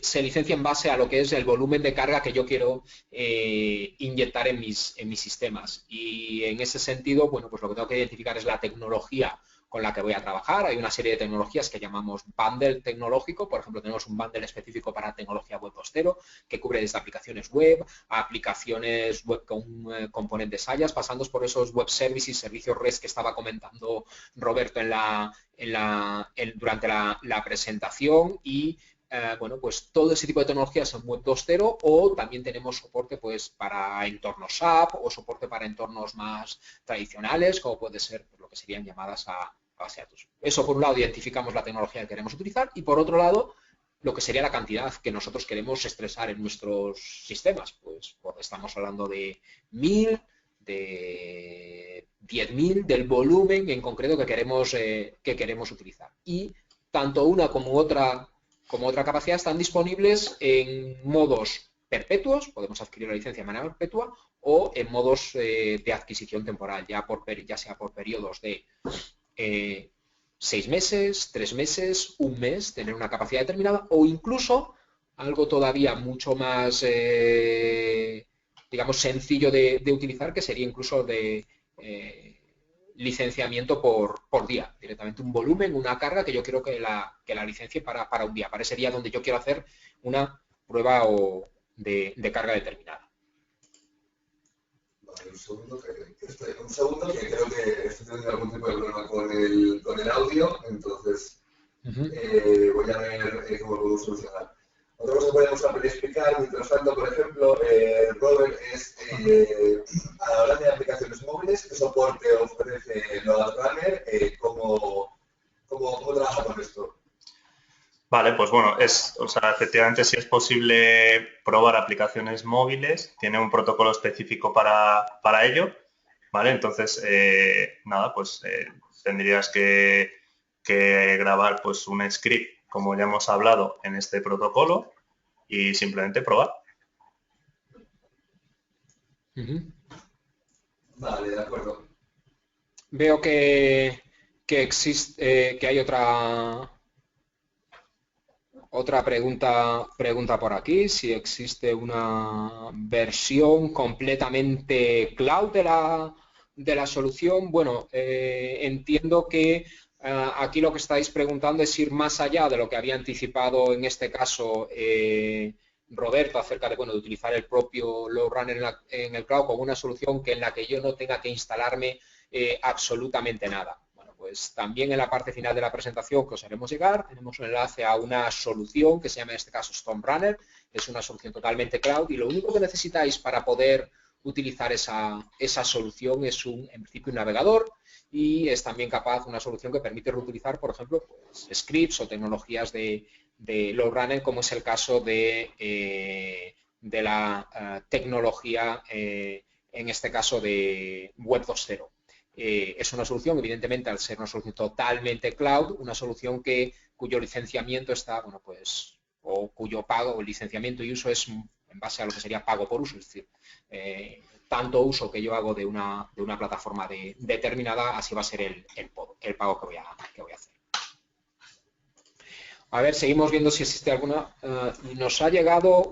se licencia en base a lo que es el volumen de carga que yo quiero inyectar en mis sistemas. Y en ese sentido, bueno, pues lo que tengo que identificar es la tecnología con la que voy a trabajar. Hay una serie de tecnologías que llamamos bundle tecnológico. Por ejemplo, tenemos un bundle específico para tecnología web 2.0 que cubre desde aplicaciones web a aplicaciones web con componentes IaaS, pasando por esos web services, servicios REST que estaba comentando Roberto durante la presentación y bueno, pues todo ese tipo de tecnologías en Web 2.0 o también tenemos soporte pues para entornos SAP o soporte para entornos más tradicionales, como puede ser pues, lo que serían llamadas a base de datos. Eso por un lado identificamos la tecnología que queremos utilizar y por otro lado lo que sería la cantidad que nosotros queremos estresar en nuestros sistemas. Pues estamos hablando de 1000, de 10.000, del volumen en concreto que queremos utilizar. Y tanto una como otra capacidad están disponibles en modos perpetuos, podemos adquirir la licencia de manera perpetua, o en modos de adquisición temporal, ya sea por periodos de 6 meses, 3 meses, un mes, tener una capacidad determinada, o incluso algo todavía mucho más, digamos, sencillo de utilizar, que sería incluso de licenciamiento por día, directamente un volumen, una carga que yo quiero que la licencie para un día, para ese día donde yo quiero hacer una prueba de carga determinada. Vale, un segundo, que creo que estoy teniendo algún tipo de problema con el audio, entonces voy a ver cómo lo podemos solucionar. Otra cosa que podemos explicar, mientras tanto, por ejemplo, Robert, es a la hora de aplicaciones móviles, ¿qué soporte ofrece LoadRunner? ¿Cómo trabaja con esto? Vale, pues bueno, efectivamente sí es posible probar aplicaciones móviles, tiene un protocolo específico para ello, ¿vale? Entonces, nada, pues tendrías que grabar pues un script, como ya hemos hablado en este protocolo, y simplemente probar. Vale, de acuerdo. Veo que existe, que hay otra pregunta por aquí, si existe una versión completamente cloud de la solución. Bueno, entiendo que aquí lo que estáis preguntando es ir más allá de lo que había anticipado en este caso Roberto acerca de, de utilizar el propio LoadRunner en el cloud como una solución en la que yo no tenga que instalarme absolutamente nada. Pues también en la parte final de la presentación que os haremos llegar, tenemos un enlace a una solución que se llama en este caso StormRunner, es una solución totalmente cloud y lo único que necesitáis para poder utilizar esa solución es en principio un navegador y es también capaz una solución que permite reutilizar, por ejemplo, pues, scripts o tecnologías de LoadRunner, como es el caso de la tecnología, en este caso de Web 2.0. Es una solución, evidentemente, al ser una solución totalmente cloud, una solución cuyo licenciamiento está, bueno, pues, o cuyo pago, o licenciamiento y uso es en base a lo que sería pago por uso, es decir, tanto uso que yo hago de una plataforma determinada, así va a ser el pago que voy a hacer. A ver, seguimos viendo si existe alguna. Nos ha llegado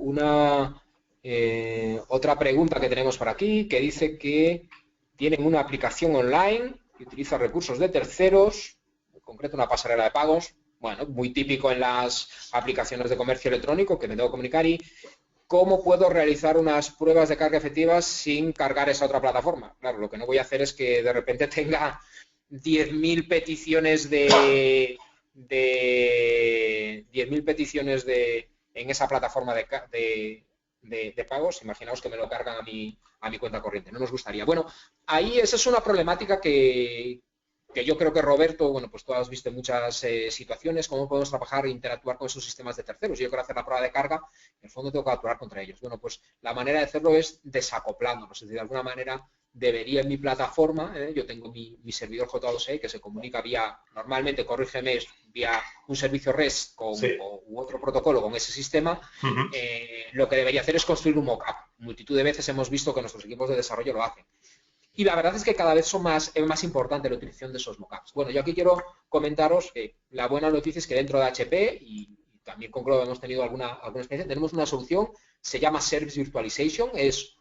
otra pregunta que tenemos por aquí, que dice que tienen una aplicación online que utiliza recursos de terceros, en concreto una pasarela de pagos, bueno, muy típico en las aplicaciones de comercio electrónico que me tengo que comunicar y ¿cómo puedo realizar unas pruebas de carga efectivas sin cargar esa otra plataforma? Claro, lo que no voy a hacer es que de repente tenga 10.000 peticiones en esa plataforma de pagos, imaginaos que me lo cargan a mi cuenta corriente, no nos gustaría. Bueno, ahí esa es una problemática que yo creo que Roberto, bueno, pues tú has visto muchas situaciones, cómo podemos trabajar e interactuar con esos sistemas de terceros. Yo quiero hacer la prueba de carga, en el fondo tengo que actuar contra ellos. Bueno, pues la manera de hacerlo es desacoplándonos, es decir, de alguna manera debería en mi plataforma, yo tengo mi servidor J2E que se comunica normalmente, corrígeme, vía un servicio REST u otro protocolo con ese sistema, lo que debería hacer es construir un mockup. Multitud de veces hemos visto que nuestros equipos de desarrollo lo hacen. Y la verdad es que cada vez es más importante la utilización de esos mockups. Bueno, yo aquí quiero comentaros que la buena noticia es que dentro de HP y también con Globo hemos tenido alguna experiencia, tenemos una solución, se llama Service Virtualization, es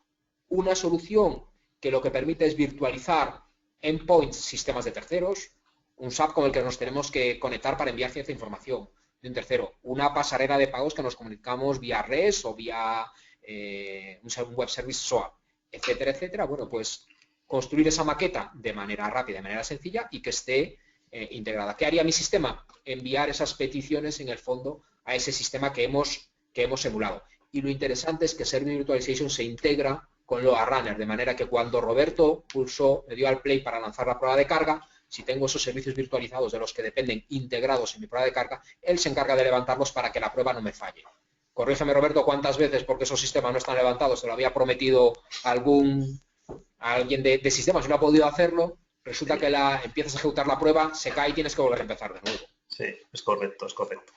una solución que lo que permite es virtualizar endpoints, sistemas de terceros, un SAP con el que nos tenemos que conectar para enviar cierta información de un tercero, una pasarela de pagos que nos comunicamos vía REST o vía un web service SOAP, etcétera, etcétera. Bueno, pues construir esa maqueta de manera rápida, de manera sencilla y que esté integrada. ¿Qué haría mi sistema? Enviar esas peticiones en el fondo a ese sistema que hemos emulado. Y lo interesante es que Service Virtualization se integra con Load Runner, de manera que cuando Roberto me dio al play para lanzar la prueba de carga, si tengo esos servicios virtualizados de los que dependen integrados en mi prueba de carga, él se encarga de levantarlos para que la prueba no me falle. Corrígeme, Roberto, cuántas veces, porque esos sistemas no están levantados, se lo había prometido a alguien de sistemas y no ha podido hacerlo, resulta que empiezas a ejecutar la prueba, se cae y tienes que volver a empezar de nuevo. Sí, es correcto, es correcto.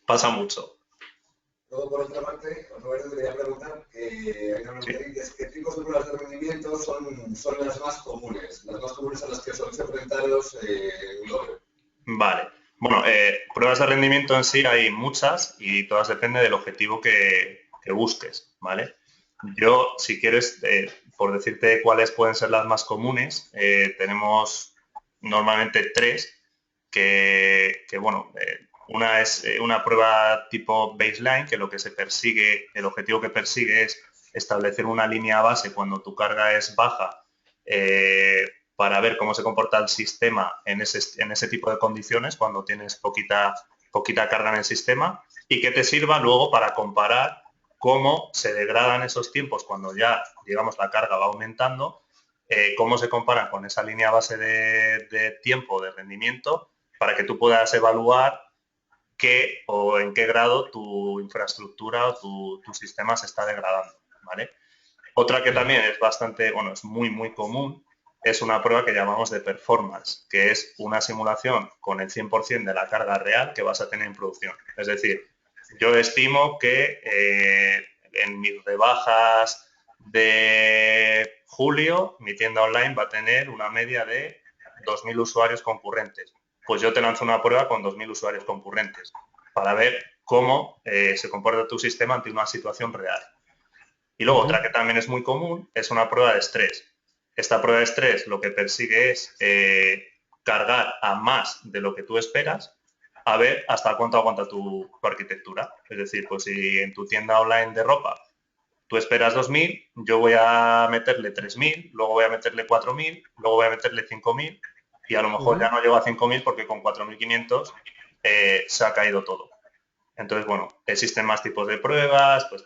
Pasa mucho. Luego, por otra parte, Roberto, te quería preguntar qué tipos de pruebas de rendimiento son las más comunes. Las más comunes a las que soléis enfrentaros en Globo. Vale. Bueno, pruebas de rendimiento en sí hay muchas y todas dependen del objetivo que busques, ¿vale? Yo, si quieres, por decirte cuáles pueden ser las más comunes, tenemos normalmente 3 que bueno, una es una prueba tipo baseline, que lo que se persigue, el objetivo que persigue es establecer una línea base cuando tu carga es baja para ver cómo se comporta el sistema en ese tipo de condiciones cuando tienes poquita carga en el sistema y que te sirva luego para comparar cómo se degradan esos tiempos cuando ya, digamos, la carga va aumentando, cómo se comparan con esa línea base de tiempo, de rendimiento, para que tú puedas evaluar qué o en qué grado tu infraestructura o tu sistema se está degradando, ¿vale? Otra que también es bastante, bueno, es muy común, es una prueba que llamamos de performance, que es una simulación con el 100% de la carga real que vas a tener en producción. Es decir, yo estimo que en mis rebajas de julio, mi tienda online va a tener una media de 2.000 usuarios concurrentes. Pues yo te lanzo una prueba con 2.000 usuarios concurrentes para ver cómo se comporta tu sistema ante una situación real. Y luego otra que también es muy común es una prueba de estrés. Esta prueba de estrés lo que persigue es cargar a más de lo que tú esperas a ver hasta cuánto aguanta tu arquitectura. Es decir, pues si en tu tienda online de ropa tú esperas 2.000, yo voy a meterle 3.000, luego voy a meterle 4.000, luego voy a meterle 5.000 y a lo mejor ya no llego a 5.000 porque con 4.500 se ha caído todo. Entonces, bueno, existen más tipos de pruebas pues,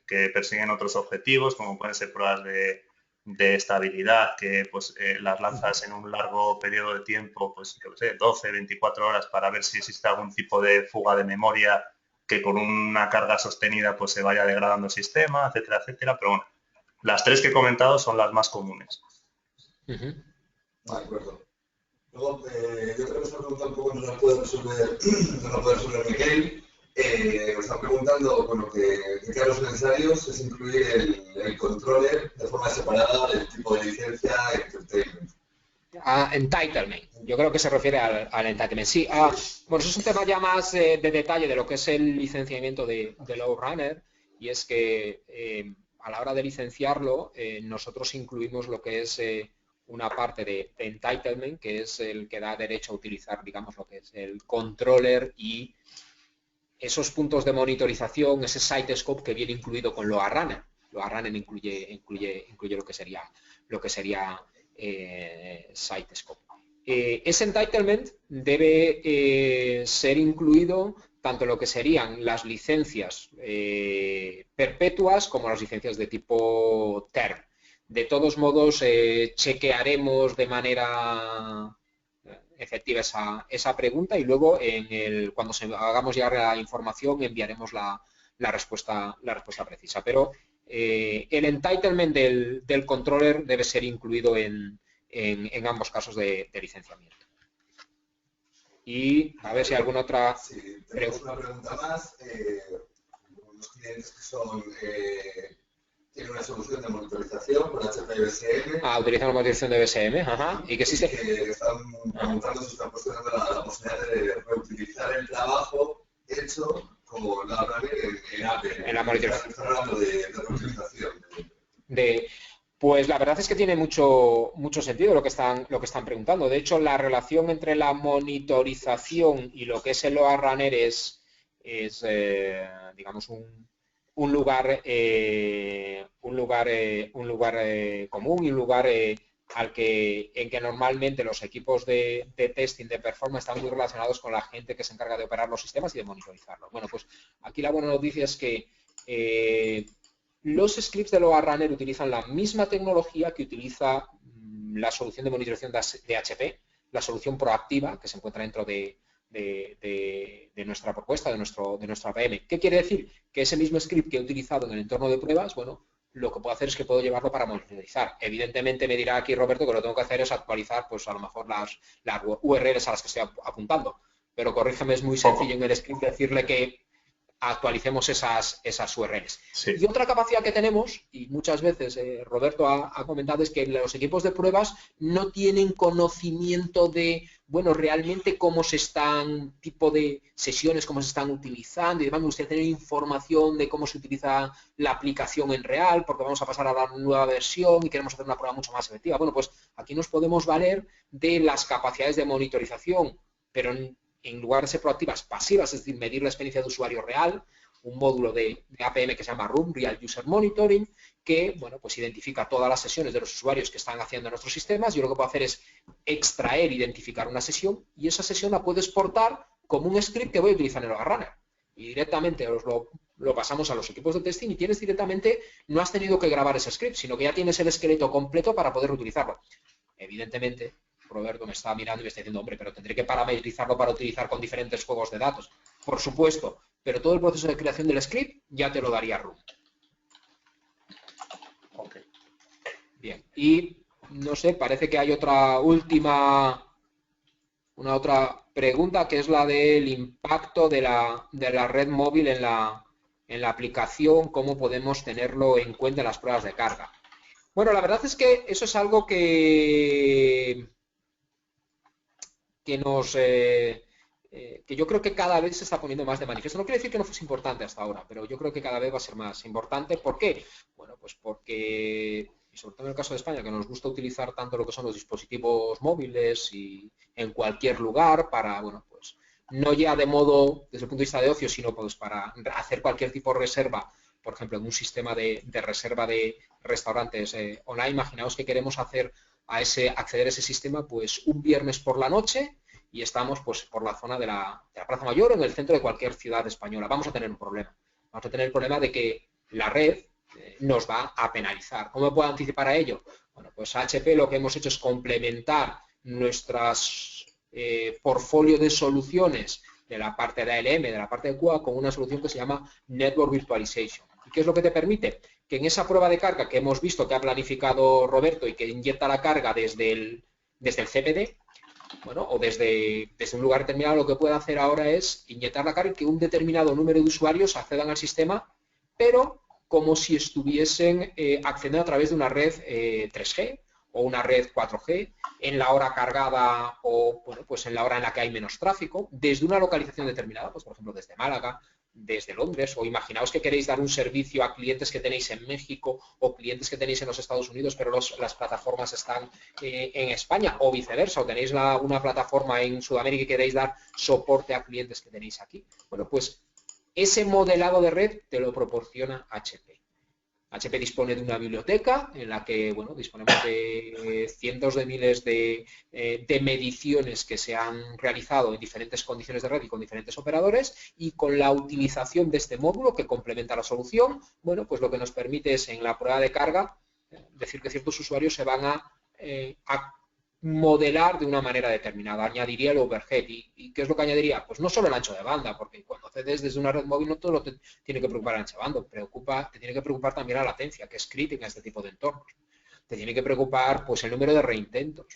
que persiguen otros objetivos, como pueden ser pruebas de estabilidad, que pues las lanzas en un largo periodo de tiempo, pues yo qué sé, 12, 24 horas para ver si existe algún tipo de fuga de memoria que con una carga sostenida pues se vaya degradando el sistema, etcétera, etcétera. Pero bueno, las 3 que he comentado son las más comunes. De acuerdo. Luego, yo creo que esta pregunta un poco no la puede resolver Miguel. Me están preguntando, bueno, que a los necesarios es incluir el controller de forma separada del tipo de licencia entertainment. Entitlement. Yo creo que se refiere al entitlement. Sí, bueno, eso es un tema ya más de detalle de lo que es el licenciamiento de Load Runner, y es que a la hora de licenciarlo, nosotros incluimos lo que es una parte de entitlement, que es el que da derecho a utilizar, digamos, lo que es el controller y esos puntos de monitorización, ese site scope que viene incluido con Load Runner. Load Runner incluye lo que sería site scope. Ese entitlement debe ser incluido tanto lo que serían las licencias perpetuas como las licencias de tipo term. De todos modos, chequearemos de manera efectiva esa pregunta y luego cuando hagamos llegar la información enviaremos la respuesta precisa. Pero el entitlement del controller debe ser incluido en ambos casos de licenciamiento. Y a ver si hay alguna otra... Sí, tenemos una pregunta más. Unos clientes que tienen una solución de monitorización con HP BSM. Utilizan la monitorización de BSM, ajá. ¿Y qué existe? Que están preguntando si están posicionando la posibilidad de reutilizar el trabajo hecho con la en APM. En la monitorización. Está hablando de monitorización. Pues la verdad es que tiene mucho sentido lo que están preguntando. De hecho, la relación entre la monitorización y lo que es el OA Runner es digamos, un lugar común y un lugar en que normalmente los equipos de testing de performance están muy relacionados con la gente que se encarga de operar los sistemas y de monitorizarlos. Bueno, pues aquí la buena noticia es que los scripts de OA Runner utilizan la misma tecnología que utiliza la solución de monitorización de HP, la solución proactiva que se encuentra dentro de nuestra propuesta, de nuestra APM. ¿Qué quiere decir? Que ese mismo script que he utilizado en el entorno de pruebas, bueno, lo que puedo hacer es que puedo llevarlo para monitorizar. Evidentemente me dirá aquí Roberto que lo que tengo que hacer es actualizar, pues a lo mejor las URLs a las que estoy apuntando. Pero corrígeme, es muy sencillo en el script decirle que actualicemos esas URLs. Sí. Y otra capacidad que tenemos, y muchas veces Roberto ha comentado, es que los equipos de pruebas no tienen conocimiento de, bueno, realmente cómo se están, tipo de sesiones, cómo se están utilizando y demás. Me gustaría tener información de cómo se utiliza la aplicación en real, porque vamos a pasar a la nueva versión y queremos hacer una prueba mucho más efectiva. Bueno, pues aquí nos podemos valer de las capacidades de monitorización, pero en lugar de ser proactivas, pasivas, es decir, medir la experiencia de usuario real, un módulo de APM que se llama RUM, Real User Monitoring, que, bueno, pues identifica todas las sesiones de los usuarios que están haciendo en nuestros sistemas. Yo lo que puedo hacer es extraer, identificar una sesión y esa sesión la puedo exportar como un script que voy a utilizar en el OA Runner. Y directamente os lo pasamos a los equipos de testing y tienes directamente, no has tenido que grabar ese script, sino que ya tienes el esqueleto completo para poder utilizarlo. Evidentemente, Roberto me está mirando y me está diciendo, hombre, pero tendré que parametrizarlo para utilizar con diferentes juegos de datos. Por supuesto, pero todo el proceso de creación del script ya te lo daría RUM. Ok. Bien, y no sé, parece que hay otra pregunta que es la del impacto de la red móvil en la aplicación, cómo podemos tenerlo en cuenta en las pruebas de carga. Bueno, la verdad es que eso es algo que yo creo que cada vez se está poniendo más de manifiesto. No quiere decir que no fuese importante hasta ahora, pero yo creo que cada vez va a ser más importante. ¿Por qué? Bueno, pues porque, y sobre todo en el caso de España, que nos gusta utilizar tanto lo que son los dispositivos móviles y en cualquier lugar para, bueno, pues no ya de modo, desde el punto de vista de ocio, sino pues para hacer cualquier tipo de reserva, por ejemplo, en un sistema de reserva de restaurantes online. Imaginaos que queremos acceder a ese sistema pues un viernes por la noche y estamos pues por la zona de la Plaza Mayor o en el centro de cualquier ciudad española. Vamos a tener un problema. Vamos a tener el problema de que la red nos va a penalizar. ¿Cómo puedo anticipar a ello? Bueno, pues HP lo que hemos hecho es complementar nuestras portfolio de soluciones de la parte de ALM, de la parte de QA, con una solución que se llama Network Virtualization. ¿Y qué es lo que te permite? Que en esa prueba de carga que hemos visto que ha planificado Roberto y que inyecta la carga desde el CPD, bueno, o desde un lugar determinado, lo que puede hacer ahora es inyectar la carga y que un determinado número de usuarios accedan al sistema, pero como si estuviesen accediendo a través de una red 3G o una red 4G en la hora cargada o, bueno, pues en la hora en la que hay menos tráfico, desde una localización determinada, pues por ejemplo desde Málaga, desde Londres, o imaginaos que queréis dar un servicio a clientes que tenéis en México o clientes que tenéis en los Estados Unidos, pero las plataformas están en España, o viceversa, o tenéis una plataforma en Sudamérica y queréis dar soporte a clientes que tenéis aquí. Bueno, pues ese modelado de red te lo proporciona HP. HP dispone de una biblioteca en la que, bueno, disponemos de cientos de miles de mediciones que se han realizado en diferentes condiciones de red y con diferentes operadores, y con la utilización de este módulo que complementa la solución, bueno, pues lo que nos permite es en la prueba de carga decir que ciertos usuarios se van a modelar de una manera determinada. Añadiría el overhead. ¿Y qué es lo que añadiría? Pues no solo el ancho de banda, porque cuando accedes desde una red móvil no todo te tiene que preocupar el ancho de banda, te tiene que preocupar también la latencia, que es crítica en este tipo de entornos. Te tiene que preocupar pues el número de reintentos.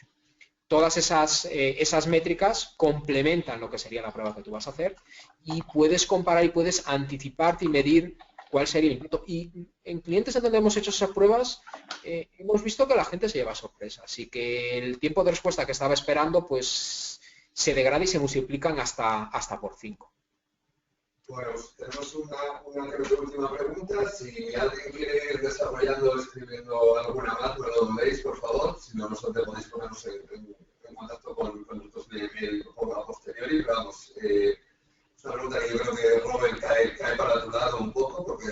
Todas esas métricas complementan lo que sería la prueba que tú vas a hacer y puedes comparar y puedes anticiparte y medir cuál sería el impacto. Y en clientes en donde hemos hecho esas pruebas, hemos visto que la gente se lleva sorpresas y que el tiempo de respuesta que estaba esperando pues se degrada y se multiplican hasta por 5. Pues tenemos una creo que última pregunta. Si alguien quiere ir desarrollando o escribiendo alguna más, no lo dudéis, por favor. Si no, nosotros podéis ponernos en contacto con nosotros a posteriori. Pero vamos, es una pregunta que yo creo que Robert cae para tu lado un poco, porque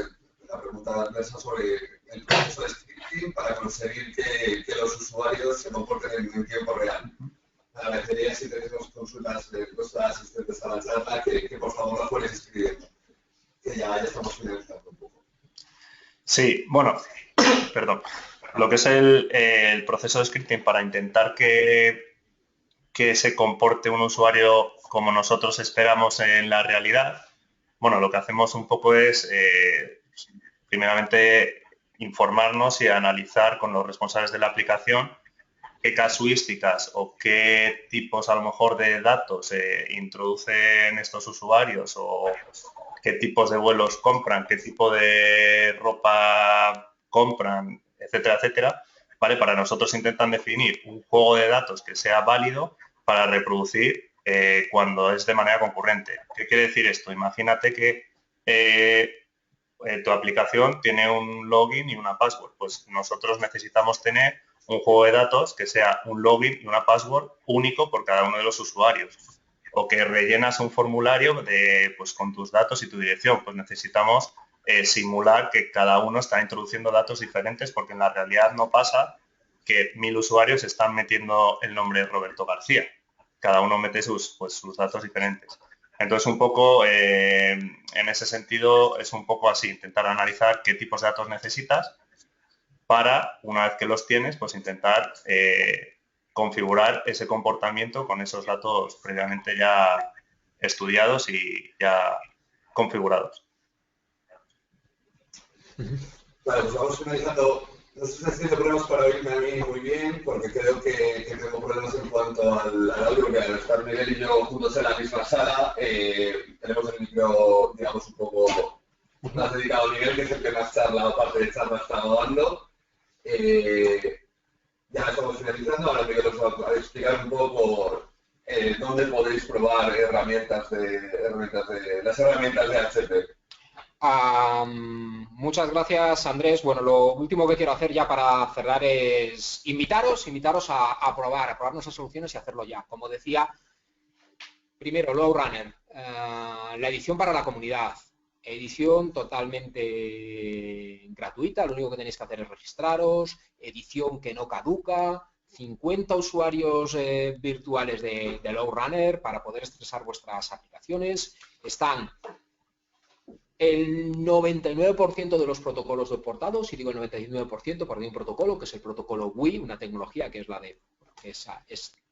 la pregunta versa sobre el proceso de scripting para conseguir que los usuarios se comporten en tiempo real. Agradecería si tenemos consultas de nuestros asistentes a la charla que por favor las fuerais escribiendo, que ya estamos finalizando un poco. Sí, bueno, perdón. Lo que es el proceso de scripting para intentar que se comporte un usuario como nosotros esperamos en la realidad, bueno, lo que hacemos un poco es, primeramente, informarnos y analizar con los responsables de la aplicación qué casuísticas o qué tipos a lo mejor de datos introducen estos usuarios o qué tipos de vuelos compran, qué tipo de ropa compran, etcétera, etcétera, ¿vale? Para nosotros intentan definir un juego de datos que sea válido para reproducir cuando es de manera concurrente. ¿Qué quiere decir esto? Imagínate que tu aplicación tiene un login y una password. Pues nosotros necesitamos tener un juego de datos que sea un login y una password único por cada uno de los usuarios. O que rellenas un formulario pues, con tus datos y tu dirección. Pues necesitamos simular que cada uno está introduciendo datos diferentes, porque en la realidad no pasa que 1000 usuarios están metiendo el nombre de Roberto García. Cada uno mete sus datos diferentes. Entonces, un poco, en ese sentido, es un poco así, intentar analizar qué tipos de datos necesitas para, una vez que los tienes, pues intentar configurar ese comportamiento con esos datos previamente ya estudiados y ya configurados. Vale, pues vamos finalizando. No sé si estáis teniendo problemas para oírme a mí muy bien, porque creo que tengo problemas en cuanto al audio, porque al estar Miguel y yo juntos en la misma sala, tenemos el micro, digamos, un poco más dedicado a Miguel, que es el que más charla, aparte de charla, está dando. Ya estamos finalizando, ahora Miguel os va a explicar un poco dónde podéis probar las herramientas de HP. Muchas gracias, Andrés. Bueno, lo último que quiero hacer ya para cerrar es invitaros a probar nuestras soluciones y hacerlo ya. Como decía, primero, LowRunner, la edición para la comunidad, edición totalmente gratuita, lo único que tenéis que hacer es registraros, edición que no caduca, 50 usuarios virtuales de LowRunner para poder estresar vuestras aplicaciones. Están el 99% de los protocolos soportados, y digo el 99% porque hay un protocolo que es el protocolo WI, una tecnología que es la de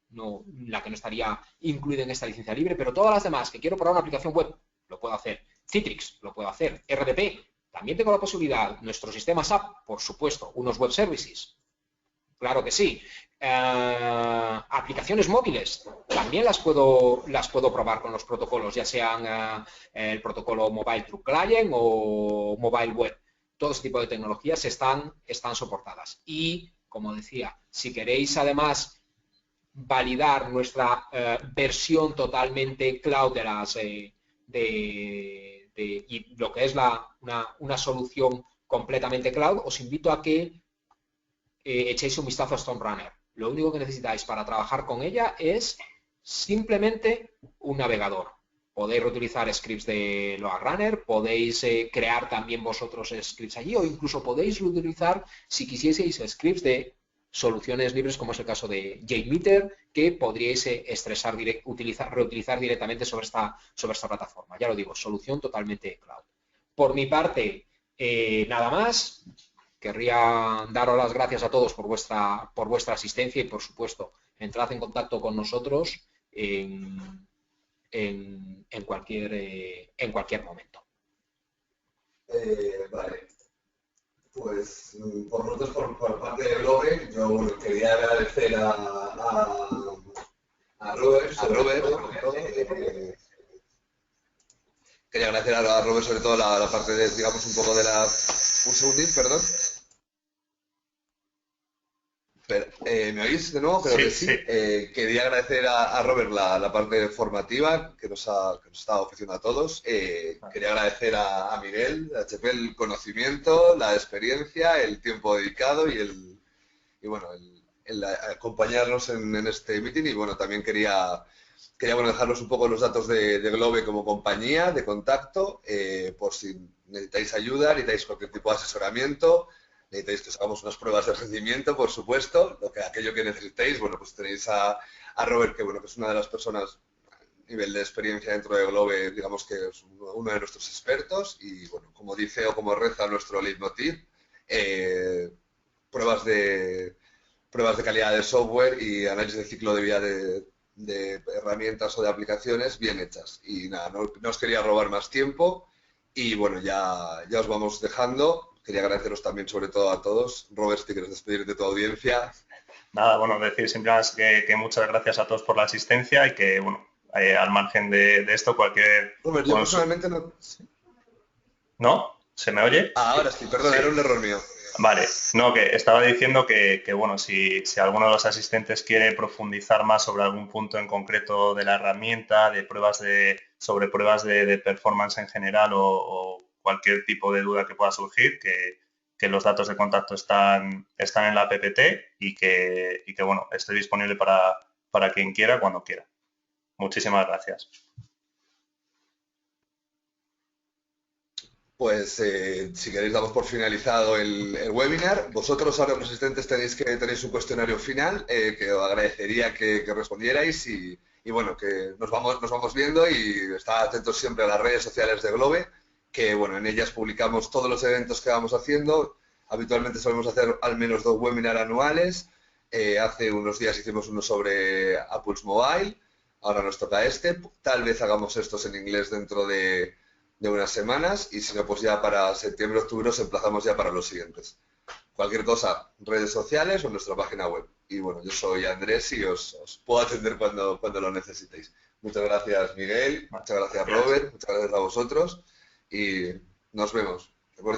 la que no estaría incluida en esta licencia libre, pero todas las demás que quiero probar una aplicación web, lo puedo hacer. Citrix, lo puedo hacer. RDP, también tengo la posibilidad. Nuestro sistema SAP, por supuesto. Unos web services, claro que sí. Aplicaciones móviles, también las puedo probar con los protocolos, ya sean el protocolo Mobile True Client o Mobile Web. Todo ese tipo de tecnologías están soportadas. Y, como decía, si queréis además validar nuestra versión totalmente cloud de las y lo que es una solución completamente cloud, os invito a que echéis un vistazo a StoneRunner. Lo único que necesitáis para trabajar con ella es simplemente un navegador. Podéis reutilizar scripts de LoadRunner, podéis crear también vosotros scripts allí, o incluso podéis reutilizar, si quisieseis, scripts de soluciones libres, como es el caso de JMeter, que podríais reutilizar directamente sobre esta plataforma. Ya lo digo, solución totalmente cloud. Por mi parte, nada más. Querría daros las gracias a todos por vuestra asistencia y, por supuesto, entrad en contacto con nosotros en cualquier momento. Vale. Pues por nosotros, por parte de Lore, yo quería agradecer a Robert, quería agradecer a Robert sobre todo la parte de, digamos, un poco de la... Un segundín, perdón. Espera. ¿Me oís de nuevo? Creo que sí. Quería agradecer a Robert la parte formativa que nos ha estado ofreciendo a todos. Quería agradecer a Miguel, a HP, el conocimiento, la experiencia, el tiempo dedicado y bueno, el acompañarnos en este meeting. Y bueno, también quería bueno, dejaros un poco los datos de Globe como compañía de contacto, por si necesitáis ayuda, necesitáis cualquier tipo de asesoramiento, necesitáis que os hagamos unas pruebas de rendimiento, por supuesto, aquello que necesitéis. Bueno, pues tenéis a Robert, que bueno, que es una de las personas a nivel de experiencia dentro de Globe, digamos que es uno de nuestros expertos, y bueno, como dice o como reza nuestro leitmotiv, pruebas de calidad de software y análisis de ciclo de vida de herramientas o de aplicaciones bien hechas. Y nada, no os quería robar más tiempo y bueno, ya os vamos dejando. Quería agradeceros también sobre todo a todos. Robert, si quieres despedir de tu audiencia. Nada, bueno, decir simplemente que muchas gracias a todos por la asistencia y que, bueno, al margen de esto, cualquier... Robert, yo personalmente no... ¿No? ¿Se me oye? Ahora sí, perdón, sí. Era un error mío. Vale, no, que estaba diciendo que bueno, si alguno de los asistentes quiere profundizar más sobre algún punto en concreto de la herramienta, sobre pruebas de performance en general o cualquier tipo de duda que pueda surgir, que los datos de contacto están en la PPT y que bueno, esté disponible para quien quiera cuando quiera. Muchísimas gracias. Pues si queréis damos por finalizado el webinar. Vosotros ahora los asistentes tenéis un cuestionario final que os agradecería que respondierais y bueno, que nos vamos viendo y estad atentos siempre a las redes sociales de Globe, que bueno, en ellas publicamos todos los eventos que vamos haciendo. Habitualmente solemos hacer al menos 2 webinars anuales. Hace unos días hicimos uno sobre Apple's Mobile, ahora nos toca este. Tal vez hagamos estos en inglés dentro de unas semanas y si no, pues ya para septiembre, octubre os emplazamos ya para los siguientes. Cualquier cosa, redes sociales o nuestra página web. Y bueno, yo soy Andrés y os puedo atender cuando lo necesitéis. Muchas gracias, Miguel, muchas gracias, Robert, muchas gracias a vosotros y nos vemos.